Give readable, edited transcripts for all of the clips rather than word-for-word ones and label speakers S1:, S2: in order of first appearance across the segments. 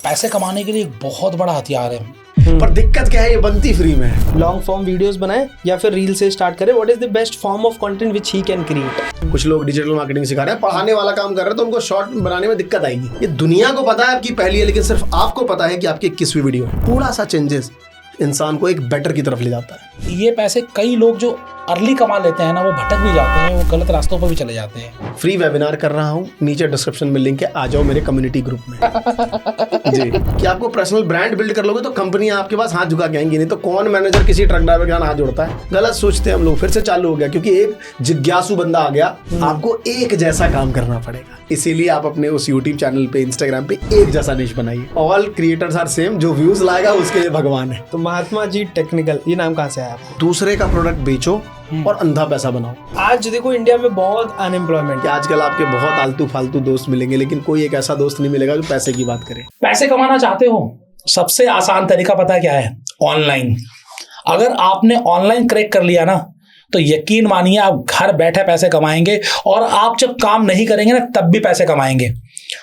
S1: पैसे कमाने के लिए एक बहुत बड़ा हथियार है।
S2: पर दिक्कत क्या है, ये बनती फ्री में है।
S3: लॉन्ग फॉर्म वीडियोस बनाए या फिर रील से स्टार्ट करें, what is the best form of content which he can create.
S2: कुछ लोग डिजिटल मार्केटिंग सिखा रहे हैं, पढ़ाने वाला काम कर रहे हैं, तो उनको शॉर्ट बनाने में दिक्कत आएगी। ये दुनिया को पता है आपकी पहली है, लेकिन सिर्फ आपको पता है कि आपकी 21वीं वीडियो है। थोड़ा सा चेंजेस इंसान को एक बेटर की तरफ ले जाता है।
S1: ये पैसे कई लोग जो अर्ली कमा लेते हैं ना, वो भटक भी जाते हैं, वो गलत रास्तों पर भी चले जाते हैं।
S2: फ्री वेबिनार कर रहा हूँ, नीचे डिस्क्रिप्शन में लिंक है, आ जाओ मेरे कम्युनिटी ग्रुप में। जी, कि आपको पर्सनल ब्रांड बिल्ड कर लोगे तो कंपनियां आपके पास हाथ झुका के आएंगी, नहीं तो कौन मैनेजर किसी ट्रक ड्राइवर के हाथ जोड़ता है। गलत सोचते हैं हम लोग। फिर से चालू हो गया, क्योंकि एक जिज्ञासु बंदा आ गया, आपको एक जैसा काम करना पड़ेगा। इसीलिए आप अपने उस यूट्यूब चैनल पे, इंस्टाग्राम पे एक जैसा निश बनाइए। ऑल क्रिएटर्स आर सेम, जो व्यूज लाएगा उसके लिए भगवान है।
S3: तो महात्मा जी टेक्निकल, ये नाम कहाँ से आया आपको?
S2: दूसरे का प्रोडक्ट बेचो और अंधा पैसा बनाओ।
S3: आज देखो इंडिया में बहुत अनएम्प्लॉयमेंट है।
S2: आजकल आपके बहुत आलतू फालतू दोस्त मिलेंगे, लेकिन कोई एक ऐसा दोस्त नहीं मिलेगा जो पैसे की बात करे।
S1: पैसे कमाना चाहते हो, सबसे आसान तरीका पता है क्या है? ऑनलाइन। अगर आपने ऑनलाइन क्रैक कर लिया ना, तो यकीन मानिए आप घर बैठे पैसे कमाएंगे, और आप जब काम नहीं करेंगे ना, तब भी पैसे कमाएंगे।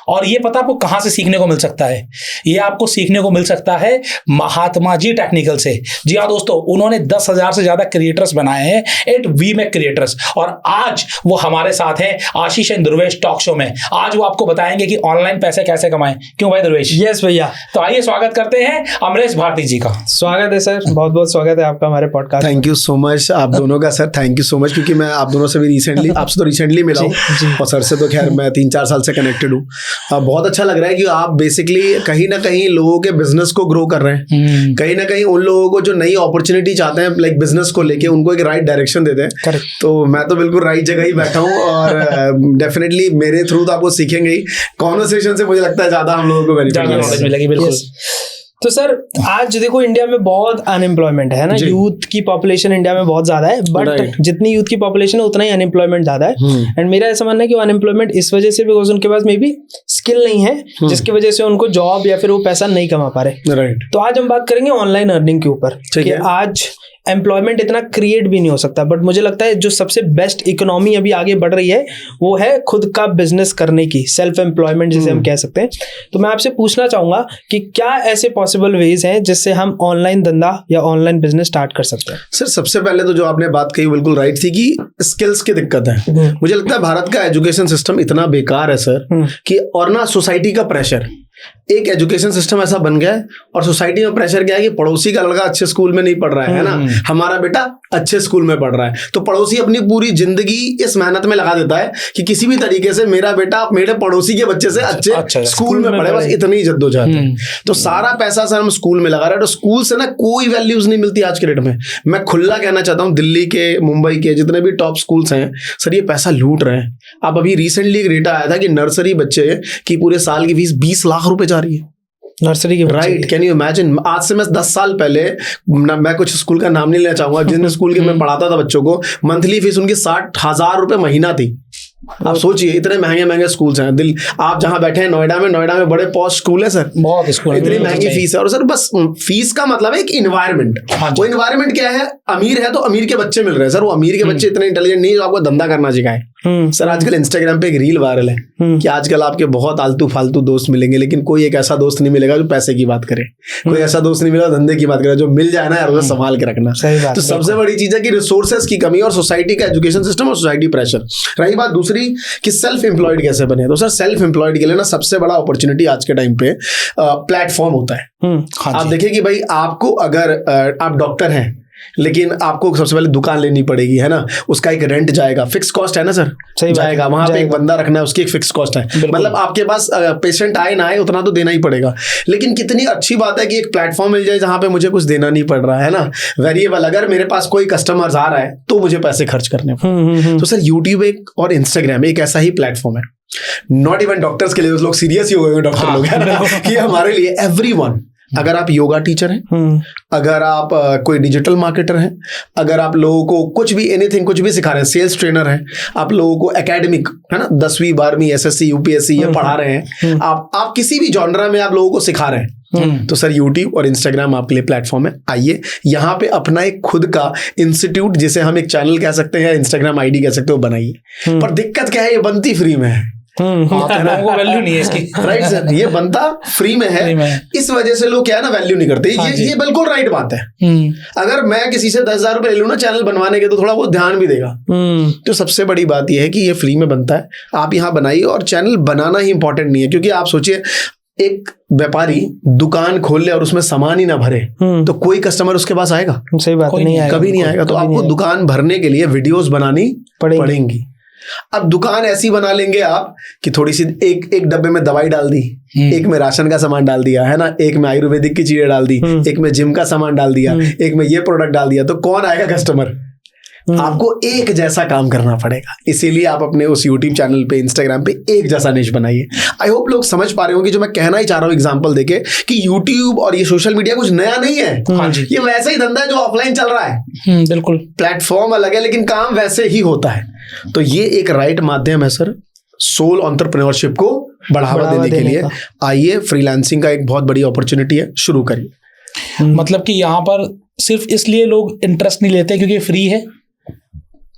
S1: और ये पता आपको कहां से सीखने को मिल सकता है? ये आपको सीखने को मिल सकता है महात्मा जी टेक्निकल से। जी हाँ दोस्तों, उन्होंने 10,000 से ज्यादा क्रिएटर्स बनाए हैं, 8 वीमेक क्रिएटर्स, और आज वो हमारे साथ हैं आशीष एंड ध्रुवेश टॉक शो में। आज वो आपको बताएंगे कि ऑनलाइन पैसे कैसे कमाएं। क्यों भाई ध्रुवेश?
S3: यस भैया।
S1: तो आइए स्वागत करते हैं अमरेश भारती जी का।
S3: स्वागत है सर, बहुत बहुत स्वागत है आपका हमारे podcast.
S2: Thank you so much आप दोनों का sir, thank you so much, क्योंकि मैं आप दोनों से भी रिसेंटली, आपसे तो रिसेंटली मिला हूँ, और सर से तो खैर मैं 3-4 साल से कनेक्टेड हूँ। बहुत अच्छा लग रहा है कि आप बेसिकली कहीं ना कहीं लोगों के बिजनेस को ग्रो कर रहे हैं, कहीं ना कहीं उन लोगों को जो नई अपॉर्चुनिटी चाहते हैं लाइक बिजनेस को लेके, उनको एक राइट डायरेक्शन देते हैं। तो मैं तो बिल्कुल राइट जगह ही बैठा हूँ, और डेफिनेटली मेरे थ्रू तो आपको सीखेंगे ही। कॉन्वर्सेशन से मुझे लगता है ज्यादा हम लोगों को बेनिफिट
S1: मिलेगी। बिल्कुल।
S3: तो सर आज देखो इंडिया में बहुत अनएम्प्लॉयमेंट है ना, यूथ की पॉपुलेशन इंडिया में बहुत ज्यादा है, बट जितनी यूथ की पॉपुलेशन है उतना ही अनएम्प्लॉयमेंट ज्यादा है। एंड मेरा ऐसा मानना है कि वो अनएम्प्लॉयमेंट इस वजह से, बिकॉज उनके पास मे बी स्किल नहीं है, जिसकी वजह से उनको जॉब या फिर वो पैसा नहीं कमा पा रहे।
S2: राइट।
S3: तो आज हम बात करेंगे ऑनलाइन अर्निंग के ऊपर कि आज एम्प्लॉयमेंट इतना क्रिएट भी नहीं हो सकता, बट मुझे लगता है जो सबसे बेस्ट इकोनॉमी अभी आगे बढ़ रही है वो है खुद का बिजनेस करने की, सेल्फ एम्प्लॉयमेंट जिसे हम कह सकते हैं। तो मैं आपसे पूछना चाहूंगा कि क्या ऐसे पॉसिबल वेज हैं जिससे हम ऑनलाइन धंधा या ऑनलाइन बिजनेस स्टार्ट कर सकते हैं?
S2: सर सबसे पहले तो जो आपने बात कही बिल्कुल राइट थी कि स्किल्स की दिक्कत है। मुझे लगता है भारत का एजुकेशन सिस्टम इतना बेकार है सर कि, और ना सोसाइटी का प्रेशर, एक एजुकेशन सिस्टम ऐसा बन गया है, और सोसाइटी में प्रेशर क्या है कि पड़ोसी का लड़का अच्छे स्कूल में नहीं पढ़ रहा है ना, हमारा बेटा अच्छे स्कूल में पढ़ रहा है, तो पड़ोसी अपनी पूरी जिंदगी इस मेहनत में लगा देता है कि किसी भी तरीके से मेरा बेटा मेरे पड़ोसी के बच्चे से अच्छे स्कूल में पढ़े, बस इतनी जद्दोजहद है। तो सारा पैसा सर हम स्कूल में लगा रहे हैं, तो स्कूल से ना कोई वैल्यूज नहीं मिलती आज के डेट में। मैं खुला कहना चाहता हूँ, दिल्ली के, मुंबई के जितने भी टॉप स्कूल्स हैं सर, ये पैसा लूट रहे हैं। अब अभी रिसेंटली एक डेटा आया था कि नर्सरी बच्चे की पूरे साल की फीस 20 लाख रुपए जा रही है
S3: नर्सरी की।
S2: Right, can you imagine? आज से मैं 10 साल पहले, मैं कुछ स्कूल का नाम नहीं लेना चाहूंगा, जिन स्कूल के मैं पढ़ाता था बच्चों को, मंथली फीस उनकी 60,000 रुपए महीना थी। आप सोचिए, इतने महंगे महंगे स्कूल्स हैं। आप जहां बैठे हैं नोएडा में बड़े पॉश स्कूल है सर,
S1: बहुत स्कूल,
S2: इतनी महंगी फीस है। और सर बस फीस का मतलब है एक इन्वायरमेंट। वो इन्वायरमेंट क्या है? अमीर है तो अमीर के बच्चे मिल रहे हैं सर, वो अमीर के बच्चे इतने इंटेलिजेंट नहीं जो आपको धंधा करना सिखाए। सर आजकल इंस्टाग्राम पे एक रील वायरल है कि आजकल आपके बहुत आलतू फालतू दोस्त मिलेंगे, लेकिन कोई एक ऐसा दोस्त नहीं मिलेगा जो पैसे की बात करे, कोई ऐसा दोस्त नहीं मिलेगा धंधे की बात करे। जो मिल जाए ना यार, उसे संभाल के रखना। तो सबसे बड़ी चीज है कि रिसोर्सेज की कमी और सोसाइटी का एजुकेशन सिस्टम और सोसाइटी प्रेशर। रही बात दूसरी कि सेल्फ एम्प्लॉयड कैसे बने, तो सर सेल्फ एम्प्लॉयड के लिए ना सबसे बड़ा अपॉर्चुनिटी आज के टाइम पे प्लेटफॉर्म होता है। आप देखिए कि भाई आपको अगर आप डॉक्टर हैं, लेकिन आपको सबसे पहले दुकान लेनी पड़ेगी, है ना, उसका एक रेंट जाएगा, फिक्स कॉस्ट है ना सर, जाएगा वहां पे एक बंदा रखना है, उसकी एक फिक्स कॉस्ट है। मतलब आपके पास पेशेंट आए ना आए उतना तो देना ही पड़ेगा। लेकिन कितनी अच्छी बात है कि एक प्लेटफॉर्म मिल जाए जहां पे मुझे कुछ देना नहीं पड़ रहा है ना, वेरिएबल, अगर मेरे पास कोई कस्टमर्स आ रहा है तो मुझे पैसे खर्च करने पड़े। तो सर यूट्यूब एक और इंस्टाग्राम एक ऐसा ही प्लेटफॉर्म है, नॉट इवन डॉक्टर्स के लिए, उस लोग सीरियस ही हो गए डॉक्टर लोग, है ना, कि हमारे लिए एवरीवन। अगर आप योगा टीचर हैं, अगर आप कोई डिजिटल मार्केटर हैं, अगर आप लोगों को कुछ भी एनीथिंग कुछ भी सिखा रहे हैं, सेल्स ट्रेनर हैं, आप लोगों को एकेडमिक, है ना, 10वीं 12वीं एसएससी यूपीएससी ये पढ़ा रहे हैं, आप किसी भी जॉनरा में आप लोगों को सिखा रहे हैं, तो सर यूट्यूब और इंस्टाग्राम आपके लिए प्लेटफॉर्म है। आइए यहाँ पे अपना एक खुद का इंस्टीट्यूट, जिसे हम एक चैनल कह सकते हैं या इंस्टाग्राम आईडी कह सकते हो, बनाइए। पर दिक्कत क्या है, ये बनती फ्री में है।
S1: लोगों को वैल्यू नहीं है इसकी।
S2: राइट सर, ये बनता फ्री में है, इस वजह से लोग क्या है ना वैल्यू नहीं करते। ये बिल्कुल राइट बात है। अगर मैं किसी से 10,000 रुपए ले लूँ ना चैनल बनवाने के, तो थोड़ा वो ध्यान भी देगा। तो सबसे बड़ी बात ये है कि ये फ्री में बनता है, आप यहाँ बनाइए। और चैनल बनाना ही इंपॉर्टेंट नहीं है, क्योंकि आप सोचिए एक व्यापारी दुकान खोल ले और उसमें सामान ही ना भरे तो कोई कस्टमर उसके पास आएगा?
S3: सही बात नहीं आएगा,
S2: कभी नहीं आएगा। तो आपको दुकान भरने के लिए वीडियोस बनानी पड़ेंगी। अब दुकान ऐसी बना लेंगे आप कि थोड़ी सी एक डब्बे में दवाई डाल दी, एक में राशन का सामान डाल दिया है ना, एक में आयुर्वेदिक की चीजें डाल दी, एक में जिम का सामान डाल दिया, एक में ये प्रोडक्ट डाल दिया, तो कौन आएगा कस्टमर? आपको एक जैसा काम करना पड़ेगा। इसीलिए आप अपने उस यूट्यूब चैनल पे, इंस्टाग्राम पे एक जैसा निश बनाइए। आई होप लोग समझ पा रहे होंगे जो मैं कहना ही चाह रहा हूँ एग्जांपल देके, कि यूट्यूब और ये सोशल मीडिया कुछ नया नहीं है।
S1: हाँ जी,
S2: ये वैसा ही धंधा है जो ऑफलाइन चल रहा है।
S1: बिल्कुल,
S2: प्लेटफॉर्म अलग है लेकिन काम वैसे ही होता है। तो ये एक राइट माध्यम है सर सोल एंटरप्रेन्योरशिप को बढ़ावा देने के लिए। आइए, फ्रीलांसिंग का एक बहुत बड़ी अपॉर्चुनिटी है, शुरू करिए।
S1: मतलब कि यहाँ पर सिर्फ इसलिए लोग इंटरेस्ट नहीं लेते क्योंकि फ्री है,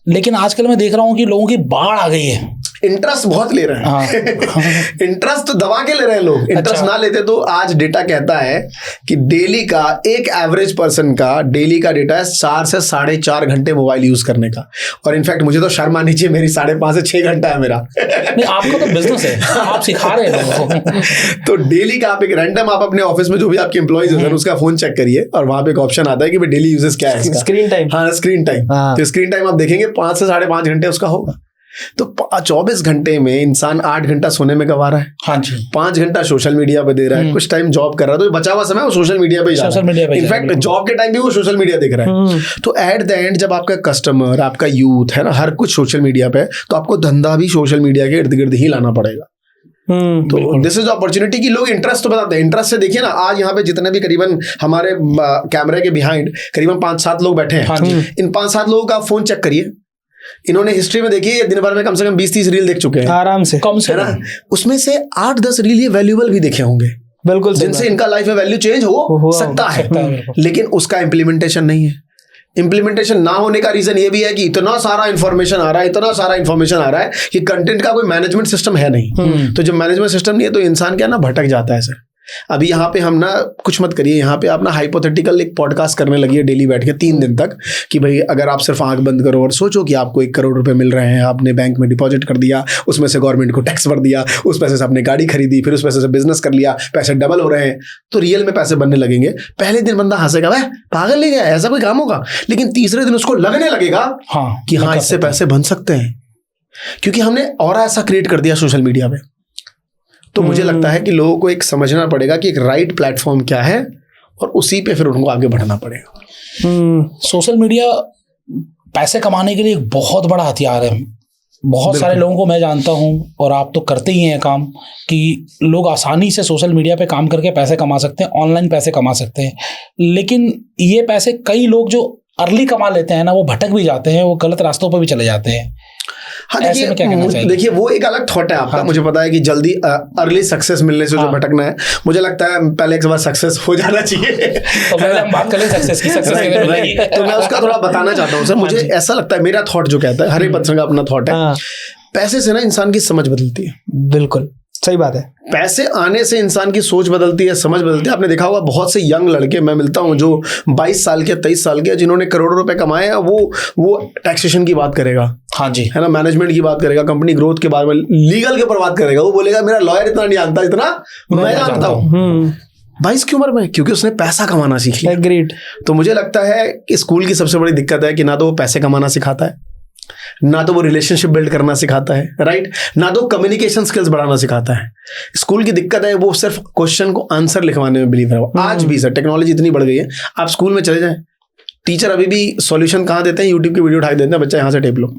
S1: लेकिन आजकल मैं देख रहा हूँ कि लोगों की बाढ़ आ गई है।
S2: इंटरेस्ट बहुत ले रहे हैं। इंटरेस्ट तो दबा के ले रहे हैं लोग। इंटरेस्ट ना लेते तो आज डेटा कहता है कि डेली का एक एवरेज पर्सन का डेली का डेटा है 4 से 4.5 घंटे मोबाइल यूज करने का। और इनफैक्ट मुझे तो शर्म आनी चाहिए, मेरी 5.5 से 6 घंटा है मेरा।
S1: नहीं, आपका तो बिजनेस है, आप सिखा रहे हैं लोगों को।
S2: तो डेली का आप एक रैंडम, आप अपने ऑफिस में जो भी आपके एम्प्लॉइज है उसका फोन चेक करिए और वहां पे एक ऑप्शन आता है कि डेली यूजेस क्या है इसका।
S3: Screen time.
S2: हाँ, स्क्रीन टाइम। तो स्क्रीन टाइम आप देखेंगे 5 से 5.5 घंटे उसका होगा। तो 24 घंटे में इंसान 8 घंटा सोने में गवा रहा है।
S1: हाँ जी,
S2: 5 घंटा सोशल मीडिया पे दे रहा है, कुछ टाइम जॉब कर रहा है, तो बचा हुआ समय वो सोशल मीडिया पे ही जा रहा है। इनफैक्ट जॉब के टाइम भी वो सोशल मीडिया देख रहा है। तो एट द एंड जब आपका कस्टमर, आपका यूथ है ना, हर कुछ सोशल मीडिया पे, तो आपको धंधा भी सोशल मीडिया के इर्द गिर्द ही लाना पड़ेगा। तो दिस इज अपॉर्चुनिटी कि लोग इंटरेस्ट तो बताते हैं। इंटरेस्ट से देखिए ना, आज यहाँ पे जितने भी करीबन हमारे कैमरे के बिहाइंड करीबन 5-7 लोग बैठे हैं। इन 5-7 लोगों का फोन चेक करिए, इन्होंने हिस्ट्री में देखिए दिन भर में कम से कम 20-30 रील देख चुके हैं
S3: आराम से,
S1: कम से
S2: है ना। उसमें से 8-10 रील ये वैल्यूएबल भी देखे होंगे,
S3: बिल्कुल,
S2: जिनसे इनका लाइफ में वैल्यू चेंज हो सकता है। लेकिन उसका इम्प्लीमेंटेशन नहीं है। इम्प्लीमेंटेशन ना होने का रीजन ये भी है कि इतना सारा इंफॉर्मेशन आ रहा है, कि कंटेंट का कोई मैनेजमेंट सिस्टम है नहीं। तो जब मैनेजमेंट सिस्टम नहीं है तो इंसान क्या ना भटक जाता है सर। अभी यहाँ पे हम ना कुछ मत करिए, यहाँ पे आप ना हाइपोथेटिकल एक पॉडकास्ट करने लगी है डेली बैठ के 3 दिन तक, कि भाई अगर आप सिर्फ आंख बंद करो और सोचो कि आपको 1 करोड़ रुपए मिल रहे हैं, आपने बैंक में डिपॉजिट कर दिया, उसमें से गवर्नमेंट को टैक्स भर दिया, उस पैसे से आपने गाड़ी खरीदी, फिर उस पैसे से बिजनेस कर लिया, पैसे डबल हो रहे हैं, तो रियल में पैसे बनने लगेंगे। पहले दिन बंदा हंसेगा, वह पागल नहीं गया, ऐसा कोई काम होगा। लेकिन तीसरे दिन उसको लगने लगेगा कि हाँ इससे पैसे बन सकते हैं, क्योंकि हमने और ऐसा क्रिएट कर दिया सोशल मीडिया पे। तो मुझे लगता है कि लोगों को एक समझना पड़ेगा कि एक राइट प्लेटफॉर्म क्या है और उसी पे फिर उनको आगे बढ़ना पड़ेगा।
S1: सोशल मीडिया पैसे कमाने के लिए एक बहुत बड़ा हथियार है। बहुत सारे लोगों को मैं जानता हूं, और आप तो करते ही हैं काम, कि लोग आसानी से सोशल मीडिया पे काम करके पैसे कमा सकते हैं, ऑनलाइन पैसे कमा सकते हैं। लेकिन ये पैसे कई लोग जो अर्ली कमा लेते हैं ना, वो भटक भी जाते हैं, वो गलत रास्तों पर भी चले जाते हैं।
S2: हाँ, देखिए वो एक अलग थॉट है आपका। हाँ, मुझे पता है कि जल्दी अर्ली सक्सेस मिलने से जो भटकना है, मुझे लगता है पहले एक बार सक्सेस हो जाना चाहिए।
S1: तो पहले हम बात करें सक्सेस की, सक्सेस कैसे मिलेगी।
S2: तो मैं उसका थोड़ा बताना चाहता हूँ सर। मुझे ऐसा लगता है, मेरा थॉट जो कहता है, हर एक पर्सन का अपना थॉट है, पैसे से ना इंसान की समझ बदलती है।
S3: बिल्कुल सही बात है।
S2: पैसे आने से इंसान की सोच बदलती है, समझ बदलती है। आपने देखा होगा बहुत से यंग लड़के मैं मिलता हूं जो 22 साल के, 23 साल के, जिन्होंने करोड़ों रुपए कमाए हैं, वो टैक्सेशन की बात करेगा,
S1: हाँ जी,
S2: है ना, मैनेजमेंट की बात करेगा, कंपनी ग्रोथ के बारे में, लीगल के ऊपर बात करेगा। वो बोलेगा मेरा लॉयर इतना नहीं जानता जितना मैं जानता हूँ। 22 की उम्र में, क्योंकि उसने पैसा कमाना सीख लिया।
S3: एग्रीड।
S2: तो मुझे लगता है कि स्कूल की सबसे बड़ी दिक्कत है कि ना तो वो पैसे कमाना सिखाता है, ना तो वो रिलेशनशिप बिल्ड करना सिखाता है, राइट, ना तो कम्युनिकेशन स्किल्स बढ़ाना सिखाता है। स्कूल की दिक्कत है वो सिर्फ क्वेश्चन को आंसर लिखवाने में बिलीव है। आज भी सर टेक्नोलॉजी इतनी बढ़ गई है, आप स्कूल में चले जाएं, टीचर अभी भी सॉल्यूशन कहाँ देते हैं, यूट्यूब की वीडियो उठा देते हैं, बच्चा यहाँ से टेप लो।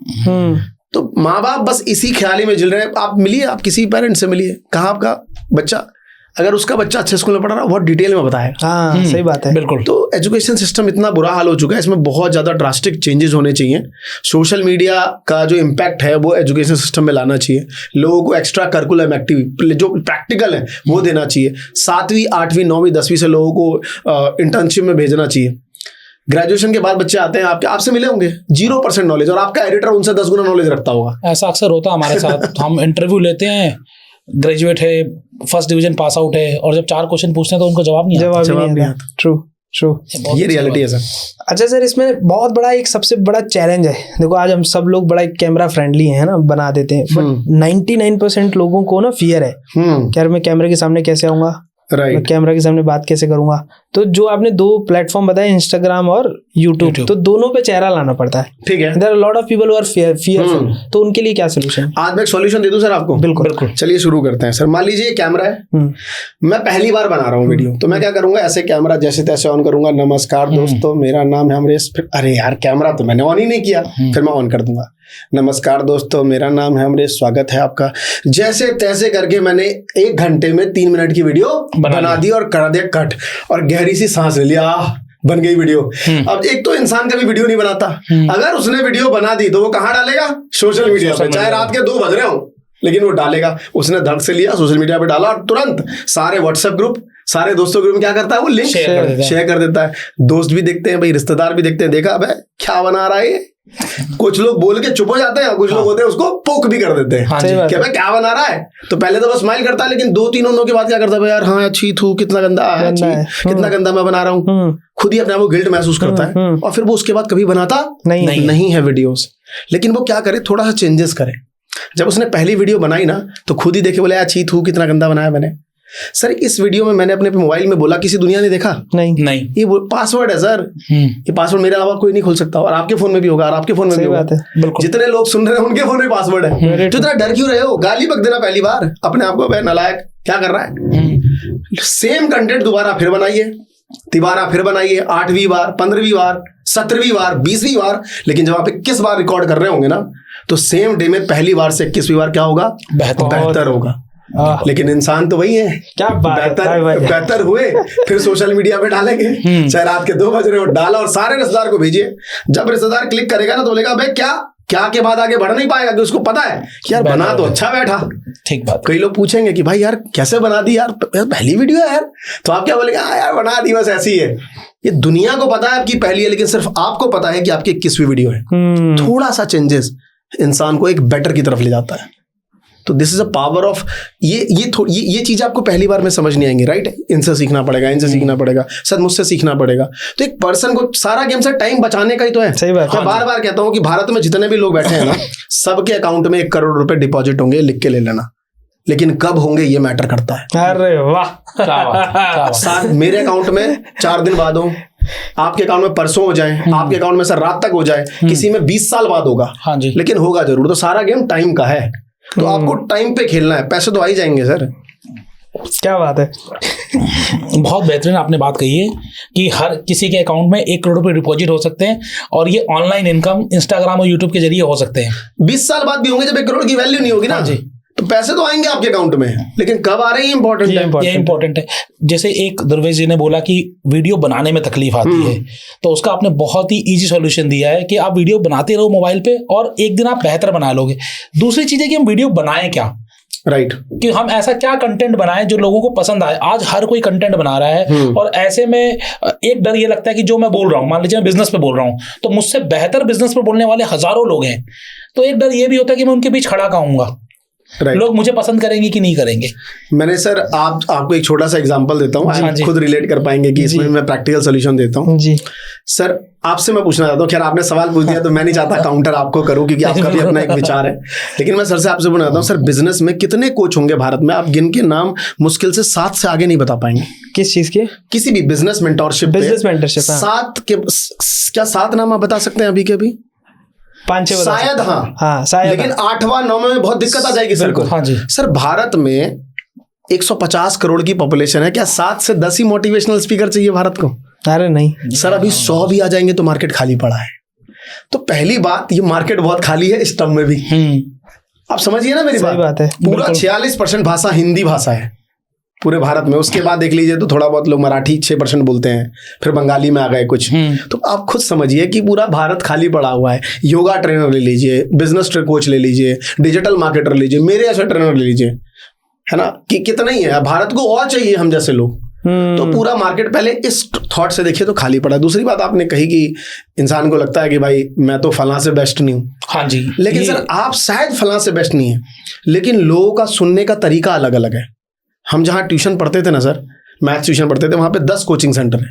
S2: तो माँ बाप बस इसी ख्याल में जिल रहे हैं। आप मिलिए, आप किसी पेरेंट से मिलिए, कहाँ आपका बच्चा, अगर उसका बच्चा अच्छे स्कूल में पढ़ रहा है बहुत डिटेल में बताएगा।
S3: हाँ, सही बात है,
S1: बिल्कुल।
S2: तो एजुकेशन सिस्टम इतना बुरा हाल हो चुका है, इसमें बहुत ज्यादा ड्रास्टिक चेंजेस होने चाहिए। सोशल मीडिया का जो इम्पैक्ट है वो एजुकेशन सिस्टम में लाना चाहिए। लोगों को एक्स्ट्रा करिकुलम एक्टिविटी जो प्रैक्टिकल है वो देना चाहिए। 7वीं 8वीं 9वीं 10वीं से लोगों को इंटर्नशिप में भेजना चाहिए। ग्रेजुएशन के बाद बच्चे आते हैं आपसे मिले होंगे 0% नॉलेज, और आपका एडिटर उनसे 10 गुना नॉलेज रखता होगा।
S1: ऐसा अक्सर होता है हमारे साथ। हम इंटरव्यू लेते हैं, ग्रेजुएट है, फर्स्ट डिवीजन पास आउट है, और जब 4 क्वेश्चन पूछते हैं तो उनको जवाब नहीं आता।
S3: ट्रू,
S2: ये रियलिटी है सर।
S3: अच्छा सर, इसमें बहुत बड़ा एक सबसे बड़ा चैलेंज है। देखो आज हम सब लोग बड़ा कैमरा फ्रेंडली है ना, बना देते हैं, बट 99% लोगों को ना फियर है कि यार मैं कैमरे के सामने कैसे आऊंगा, मैं कैमरा के सामने बात कैसे करूंगा। तो जो आपने 2 प्लेटफॉर्म बताए, इंस्टाग्राम और यूट्यूब, तो दोनों पे चेहरा लाना पड़ता है। ठीक है, there are lot of people who are fearful, तो उनके लिए क्या सोल्यूशन?
S2: आज मैं एक सोल्यूशन दे दूं सर आपको।
S3: बिल्कुल।
S2: चलिए शुरू करते हैं सर। मान लीजिए कैमरा है, मैं पहली बार बना रहा हूँ वीडियो, तो मैं क्या करूंगा, ऐसे कैमरा जैसे तैसे ऑन करूंगा, नमस्कार दोस्तों मेरा नाम है अमरीश, अरे यार कैमरा तो मैंने ऑन ही नहीं किया, फिर मैं ऑन कर दूंगा, नमस्कार दोस्तों मेरा नाम है अमरीश, स्वागत है आपका। जैसे तैसे करके मैंने 1 घंटे में 3 मिनट की वीडियो बना दी और कर दिया कट, और गहरी सी सांस ले लिया, बन गई वीडियो। अब एक तो इंसान कभी वीडियो नहीं बनाता, अगर उसने वीडियो बना दी तो वो कहाँ डालेगा? सोशल मीडिया पे, चाहे रात के 2 बज रहे हो, लेकिन वो डालेगा। उसने धड़ से लिया, सोशल मीडिया पे डाला, और तुरंत सारे व्हाट्सएप ग्रुप, सारे दोस्तों ग्रुप में क्या करता है, वो लिंक शेयर कर देता है। दोस्त भी देखते हैं भाई, रिश्तेदार भी देखते हैं, देखा अब क्या बना रहा है ये। कुछ लोग बोल के चुप हो जाते हैं, कुछ लोग होते हैं उसको पोक भी कर देते हैं कि भाई क्या बना रहा है। तो पहले तो वो स्माइल करता है, लेकिन 2-3 होने के बाद क्या करता है, यार हाँ अच्छी थू, कितना गंदा है, कितना गंदा मैं बना रहा हूँ, खुद ही अपने आप को गिल्ट महसूस करता है, और फिर वो उसके बाद कभी बनाता नहीं है वीडियोस। लेकिन वो क्या करे, थोड़ा सा चेंजेस करे। जब उसने पहली वीडियो बनाई ना, तो खुद ही देखे बोले यार छी थू, कितना गंदा बनाया मैंने। सर इस वीडियो में मैंने अपने मोबाइल में बोला, किसी दुनिया ने देखा नहीं, ये पासवर्ड है सर, ये पासवर्ड मेरे अलावा कोई नहीं खोल सकता, और आपके फोन में भी होगा, और आपके फोन में भी होगा। जितने लोग सुन रहे हैं उनके फोन में पासवर्ड है। तो इतना डर क्यों रहे हो? गाली बक देना पहली बार अपने आप को, नालायक क्या कर रहा है। सेम कंटेंट दोबारा फिर बनाइए, तिबारा फिर बनाइए, 8वीं बार, 15वीं बार, 17वीं बार, 20वीं बार, लेकिन जब आप 21 बार रिकॉर्ड कर रहे होंगे ना, तो सेम डे में पहली बार से 21वीं बार क्या होगा? बेहतर होगा। लेकिन इंसान तो वही है, क्या बेहतर हुए फिर सोशल मीडिया पे डालेंगे, चाहे रात के 2 बज रहे हो, डाला और सारे रिश्तेदार को भेजिए। जब रिश्तेदार क्लिक करेगा ना, तो बोलेगा भाई क्या के बाद आगे बढ़ नहीं पाएगा, कि उसको पता है कि यार बना तो अच्छा बैठा। ठीक बात। कई लोग पूछेंगे कि भाई यार कैसे बना दी यार, पहली वीडियो है यार, तो आप क्या बोलेंगे? यार बना दी, बस ऐसी है। ये दुनिया को पता है आपकी पहली है, लेकिन सिर्फ आपको पता है कि आपकी 21वीं वीडियो है। थोड़ा सा चेंजेस इंसान को एक बेटर की तरफ ले जाता है। तो this is a power of ये चीज आपको पहली बार में समझ नहीं आएंगी, राइट? इनसे सीखना पड़ेगा, इनसे सीखना पड़ेगा, सर मुझसे सीखना पड़ेगा। तो एक पर्सन को सारा गेम सर टाइम बचाने का ही तो है। सही बात। मैं बार बार कहता हूं कि भारत में जितने भी लोग बैठे हैं ना, सबके अकाउंट में 1 करोड़ रुपए डिपॉजिट होंगे, लिख के ले लेना। लेकिन कब होंगे ये मैटर करता है। अरे वाह। मेरे अकाउंट में 4 दिन बाद हो, आपके अकाउंट में परसों हो जाए, आपके अकाउंट में सर रात तक हो जाए, किसी में 20 साल बाद होगा, लेकिन होगा जरूर। तो सारा गेम टाइम का है, तो आपको टाइम पे खेलना है, पैसे तो आ ही जाएंगे सर। क्या बात है।
S1: बहुत बेहतरीन आपने बात कही है कि हर किसी के अकाउंट में 1 करोड़ रुपए डिपॉजिट हो सकते हैं, और ये ऑनलाइन इनकम इंस्टाग्राम और यूट्यूब के जरिए हो सकते हैं।
S2: 20 साल बाद भी होंगे, जब 1 करोड़ की वैल्यू नहीं होगी ना जी, तो पैसे तो आएंगे आपके अकाउंट में, लेकिन कब आ रहे हैं इंपॉर्टेंट है।
S1: ये इंपॉर्टेंट है। जैसे एक दुर्वेश जी ने बोला कि वीडियो बनाने में तकलीफ आती है, तो उसका आपने बहुत ही इजी सॉल्यूशन दिया है कि आप वीडियो बनाते रहो मोबाइल पे, और एक दिन आप बेहतर बना लोगे। दूसरी चीज है कि हम वीडियो बनाएं क्या,
S2: राइट
S1: कि हम ऐसा क्या कंटेंट बनाएं जो लोगों को पसंद आए। आज हर कोई कंटेंट बना रहा है, और ऐसे में एक डर ये लगता है कि जो मैं बोल रहा हूँ, मान लीजिए मैं बिजनेस पे बोल रहा हूँ, तो मुझसे बेहतर बिजनेस पे बोलने वाले हजारों लोग हैं, तो एक डर ये भी होता है कि मैं उनके बीच खड़ा कहूंगा, लोग मुझे पसंद करेंगे कि नहीं करेंगे।
S2: मैंने सर आपको एक छोटा सा एग्जांपल देता हूँ, आप खुद रिलेट कर पाएंगे कि इसमें मैं प्रैक्टिकल सॉल्यूशन देता हूँ जी। सर आपसे मैं पूछना चाहता हूँ, खैर आपने सवाल पूछ दिया तो मैं नहीं चाहता काउंटर आपको करूँ, क्योंकि आपका भी अपना एक विचार है, लेकिन मैं सर से आपसे पूछना चाहता हूँ, सर बिजनेस में कितने कोच होंगे भारत में? आप गिन के नाम मुश्किल से 7 से आगे नहीं बता पाएंगे।
S3: किस चीज के?
S2: किसी भी बिजनेस मेंटोरशिप। 7 के क्या 7 नाम आप बता सकते हैं अभी के अभी?
S3: 5-6
S2: शायद। हाँ शायद, लेकिन 8वां 9वां में बहुत दिक्कत आ जाएगी सर को। हाँ जी सर, भारत में 150 करोड़ की पॉपुलेशन है, क्या 7 से 10 ही मोटिवेशनल स्पीकर चाहिए भारत को?
S3: अरे नहीं
S2: सर, अभी 100 भी आ जाएंगे तो मार्केट खाली पड़ा है। तो पहली बात, ये मार्केट बहुत खाली है इस टर्म में भी। आप समझिए ना मेरी बात है। पूरा 46% भाषा हिंदी भाषा है पूरे भारत में। उसके बाद देख लीजिए तो थोड़ा बहुत लोग मराठी 6% बोलते हैं, फिर बंगाली में आ गए कुछ। तो आप खुद समझिए कि पूरा भारत खाली पड़ा हुआ है। योगा ट्रेनर ले लीजिए, बिजनेस कोच ले लीजिए, डिजिटल मार्केटर लीजिए, मेरे ऐसे ट्रेनर ले लीजिए, है ना, कि कितना ही है भारत को और चाहिए हम जैसे लोग। तो पूरा मार्केट पहले इस थॉट से देखिए तो खाली पड़ा है। दूसरी बात आपने कही कि इंसान को लगता है कि भाई मैं तो फलां से बेस्ट नहीं हूँ।
S1: हाँ जी,
S2: लेकिन सर आप शायद फलां से बेस्ट नहीं है, लेकिन लोगों का सुनने का तरीका अलग अलग है। हम जहाँ ट्यूशन पढ़ते थे ना सर, मैथ्स ट्यूशन पढ़ते थे, वहां पे 10 कोचिंग सेंटर है,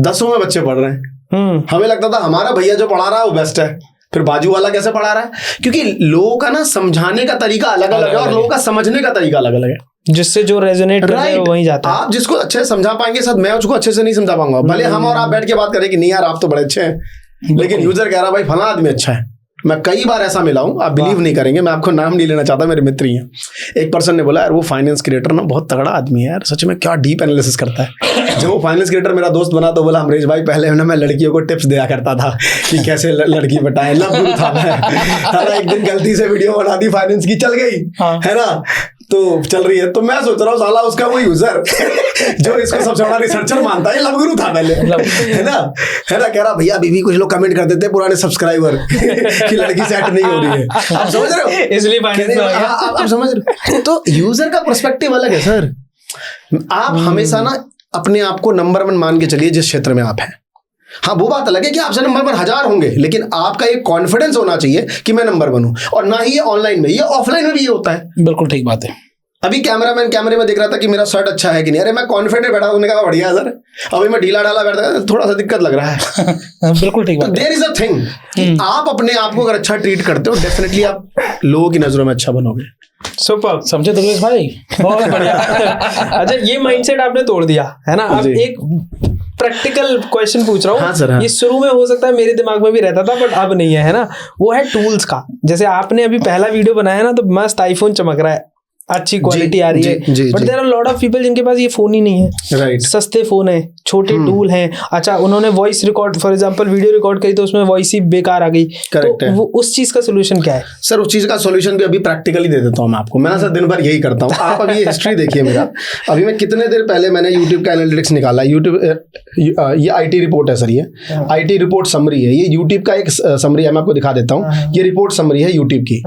S2: 10 में बच्चे पढ़ रहे हैं। हमें लगता था हमारा भैया जो पढ़ा रहा है वो बेस्ट है, फिर बाजू वाला कैसे पढ़ा रहा है, क्योंकि लोगों का ना समझाने का तरीका अलग अलग है और लोगों का समझने का तरीका अलग अलग है,
S3: जिससे जो रेजोनेट कर रहा है वहीं जाता है।
S2: आप जिसको अच्छे से समझा पाएंगे सर, मैं उसको अच्छे से नहीं समझा पाऊंगा। भले हम और आप बैठ के बात करें कि नहीं यार आप तो बड़े अच्छे हैं, लेकिन यूजर कह रहा भाई फला आदमी अच्छा है। मैं कई बार ऐसा मिला हूं, आप बिलीव नहीं करेंगे, मैं आपको नाम नहीं लेना चाहता, मेरे मित्र ही हैं। एक पर्सन ने बोला यार वो फाइनेंस क्रिएटर ना बहुत तगड़ा आदमी है यार, सच में क्या डीप एनालिसिस करता है। जब वो फाइनेंस क्रिएटर मेरा दोस्त बना तो बोला अमरीश भाई पहले ना मैं लड़कियों को टिप्स दिया करता था कि कैसे लड़की पटाए, लव था मैं। एक दिन गलती से वीडियो बना दी फाइनेंस की, चल गई है ना, तो चल रही है। तो मैं सोच रहा हूँ साला उसका वो यूजर जो इसको सबसे बड़ा रिसर्चर मानता है, लव गुरु था पहले, है ना, कह रहा भैया अभी भी कुछ लोग कमेंट कर देते हैं पुराने सब्सक्राइबर कि लड़की सेट नहीं हो रही है। आप समझ रहे हो, इसलिए आप समझ रहे हो। तो यूजर का पर्सपेक्टिव अलग है सर। आप हमेशा ना अपने आप को नंबर 1 मान के चलिए जिस क्षेत्र में आप हैं। हाँ वो बात अलग है कि आपसे नंबर 1 1000 होंगे, लेकिन आपका एक कॉन्फिडेंस होना चाहिए कि मैं नंबर 1 हूं। और ना ही ये ऑनलाइन में, ये ऑफलाइन में भी ये होता है।
S1: बिल्कुल ठीक बात है।
S2: अभी कैमरामैन कैमरे में देख रहा था कि मेरा शर्ट अच्छा है कि नहीं, अरे मैं कॉन्फिडेंट बैठा, उन्होंने कहा बढ़िया सर, अभी मैं ढीला ढाला बैठा, थोड़ा सा दिक्कत लग रहा है।
S1: बिल्कुल ठीक बात है।
S2: देयर इज अ थिंग कि आप अपने आप को अगर अच्छा ट्रीट करते हो, डेफिनेटली आप लोगों की नजरों में अच्छा बनोगे।
S3: सुपर,
S1: समझे दुर्गेश भाई,
S3: बहुत बढ़िया। अच्छा ये माइंडसेट आपने तोड़ दिया है ना। अब एक प्रैक्टिकल क्वेश्चन पूछ रहा हूँ।
S2: हाँ सर, हाँ।
S3: ये शुरू में हो सकता है मेरे दिमाग में भी रहता था बट अब नहीं है ना। वो है टूल्स का। जैसे आपने अभी पहला वीडियो बनाया ना तो मस्त आईफोन चमक रहा है, अच्छी क्वालिटी आ रही है, but there are lot of people जिनके पास ये फोन ही नहीं है।
S2: राइट,
S3: सस्ते फोन है, छोटे टूल हैं। अच्छा उन्होंने voice record, for example video record करी तो उसमें वॉइस ही बेकार आ गई।
S2: करेक्ट है।
S3: वो उस चीज का सोल्यूशन क्या है
S2: सर? उस चीज का सोल्यूशन भी अभी प्रैक्टिकली दे देता हूँ मैं आपको। मैं ना सर दिन भर यही करता हूँ। आप अभी ये हिस्ट्री देखिए मेरा। अभी मैं कितने देर पहले मैंने यूट्यूब का एनालिटिक्स निकाला। यूट्यूब ये IT रिपोर्ट है सर, ये IT रिपोर्ट समरी है। ये यूट्यूब का एक समरी है, मैं आपको दिखा देता हूँ। ये रिपोर्ट समरी है यूट्यूब की,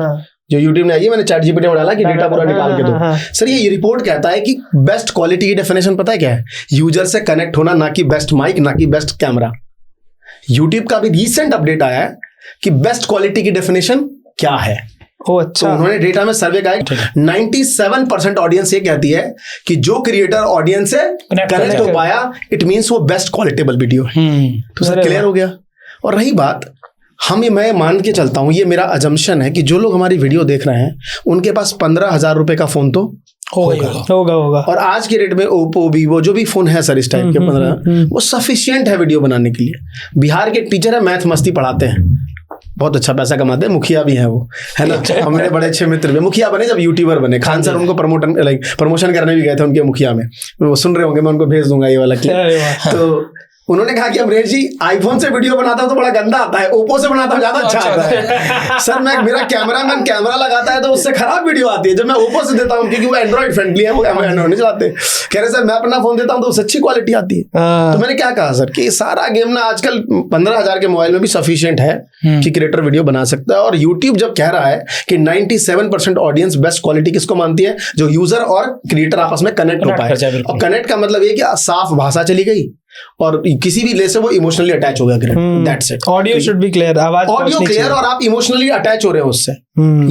S2: जो यूट्यूब ने आई है। मैंने ChatGPT में डाला कि डेटा पूरा निकाल के दो। सर ये रिपोर्ट कहता है कि बेस्ट क्वालिटी की डेफिनेशन पता है क्या है? यूजर से कनेक्ट होना, ना कि बेस्ट माइक, ना कि बेस्ट कैमरा। यूट्यूब का भी रिसेंट अपडेट आया है कि बेस्ट क्वालिटी की डेफिनेशन क्या है।
S3: अच्छा,
S2: तो उन्होंने डेटा में सर्वे का 97% ऑडियंस ये कहती है कि जो क्रिएटर ऑडियंस से कनेक्ट हो पाया, इट मींस वो बेस्ट क्वालिटेबल वीडियो है। तो सर क्लियर हो गया। और रही बात, मैं मान के चलता हूं, ये मेरा अजम्पशन है कि जो लोग हमारी वीडियो देख रहे हैं उनके पास 15,000 रुपए का फोन तो
S3: होगा।
S2: और आज के रेट में ओप्पो, वीवो जो भी फोन है सर इस टाइप के 15, वो सफिशिएंट है वीडियो बनाने के लिए। बिहार के टीचर है, मैथ मस्ती पढ़ाते हैं, बहुत अच्छा पैसा कमाते हैं, मुखिया भी है वो, है ना। और मेरे बड़े अच्छे मित्र भी मुखिया बने, जब यूट्यूबर बने। खान सर उनको प्रमोशन करने भी गए थे उनके मुखिया में, वो सुन रहे होंगे, मैं उनको भेज दूंगा ये वाला क्लिप। तो उन्होंने कहा कि अमरीश जी आईफोन से वीडियो बनाता हूं तो बड़ा गंदा आता है, ओप्पो से बनाता हूं ज्यादा अच्छा आता है। सर मेरा कैमरामैन कैमरा लगाता है तो उससे खराब वीडियो आती है जब मैं ओप्पो से देता हूं, क्योंकि वो एंड्रॉइड फ्रेंडली है, वो एंड्रॉइड नहीं चलाते। कह रहे सर मैं अपना फोन देता हूं तो उससे अच्छी क्वालिटी आती है। तो मैंने क्या कहा सर कि सारा गेम ना आजकल 15,000 के मोबाइल में भी सफिशिएंट है कि क्रिएटर वीडियो बना सकता है। और यूट्यूब जब कह रहा है कि 97% ऑडियंस बेस्ट क्वालिटी किसको मानती है? जो यूजर और क्रिएटर आपस में कनेक्ट हो पाए। और कनेक्ट का मतलब ये कि साफ भाषा चली गई और किसी भी ले से वो इमोशनली अटैच हो गया। That's it.
S3: Audio should be clear, आवाज
S2: ऑडियो क्लियर और आप इमोशनली अटैच हो रहे हो उससे।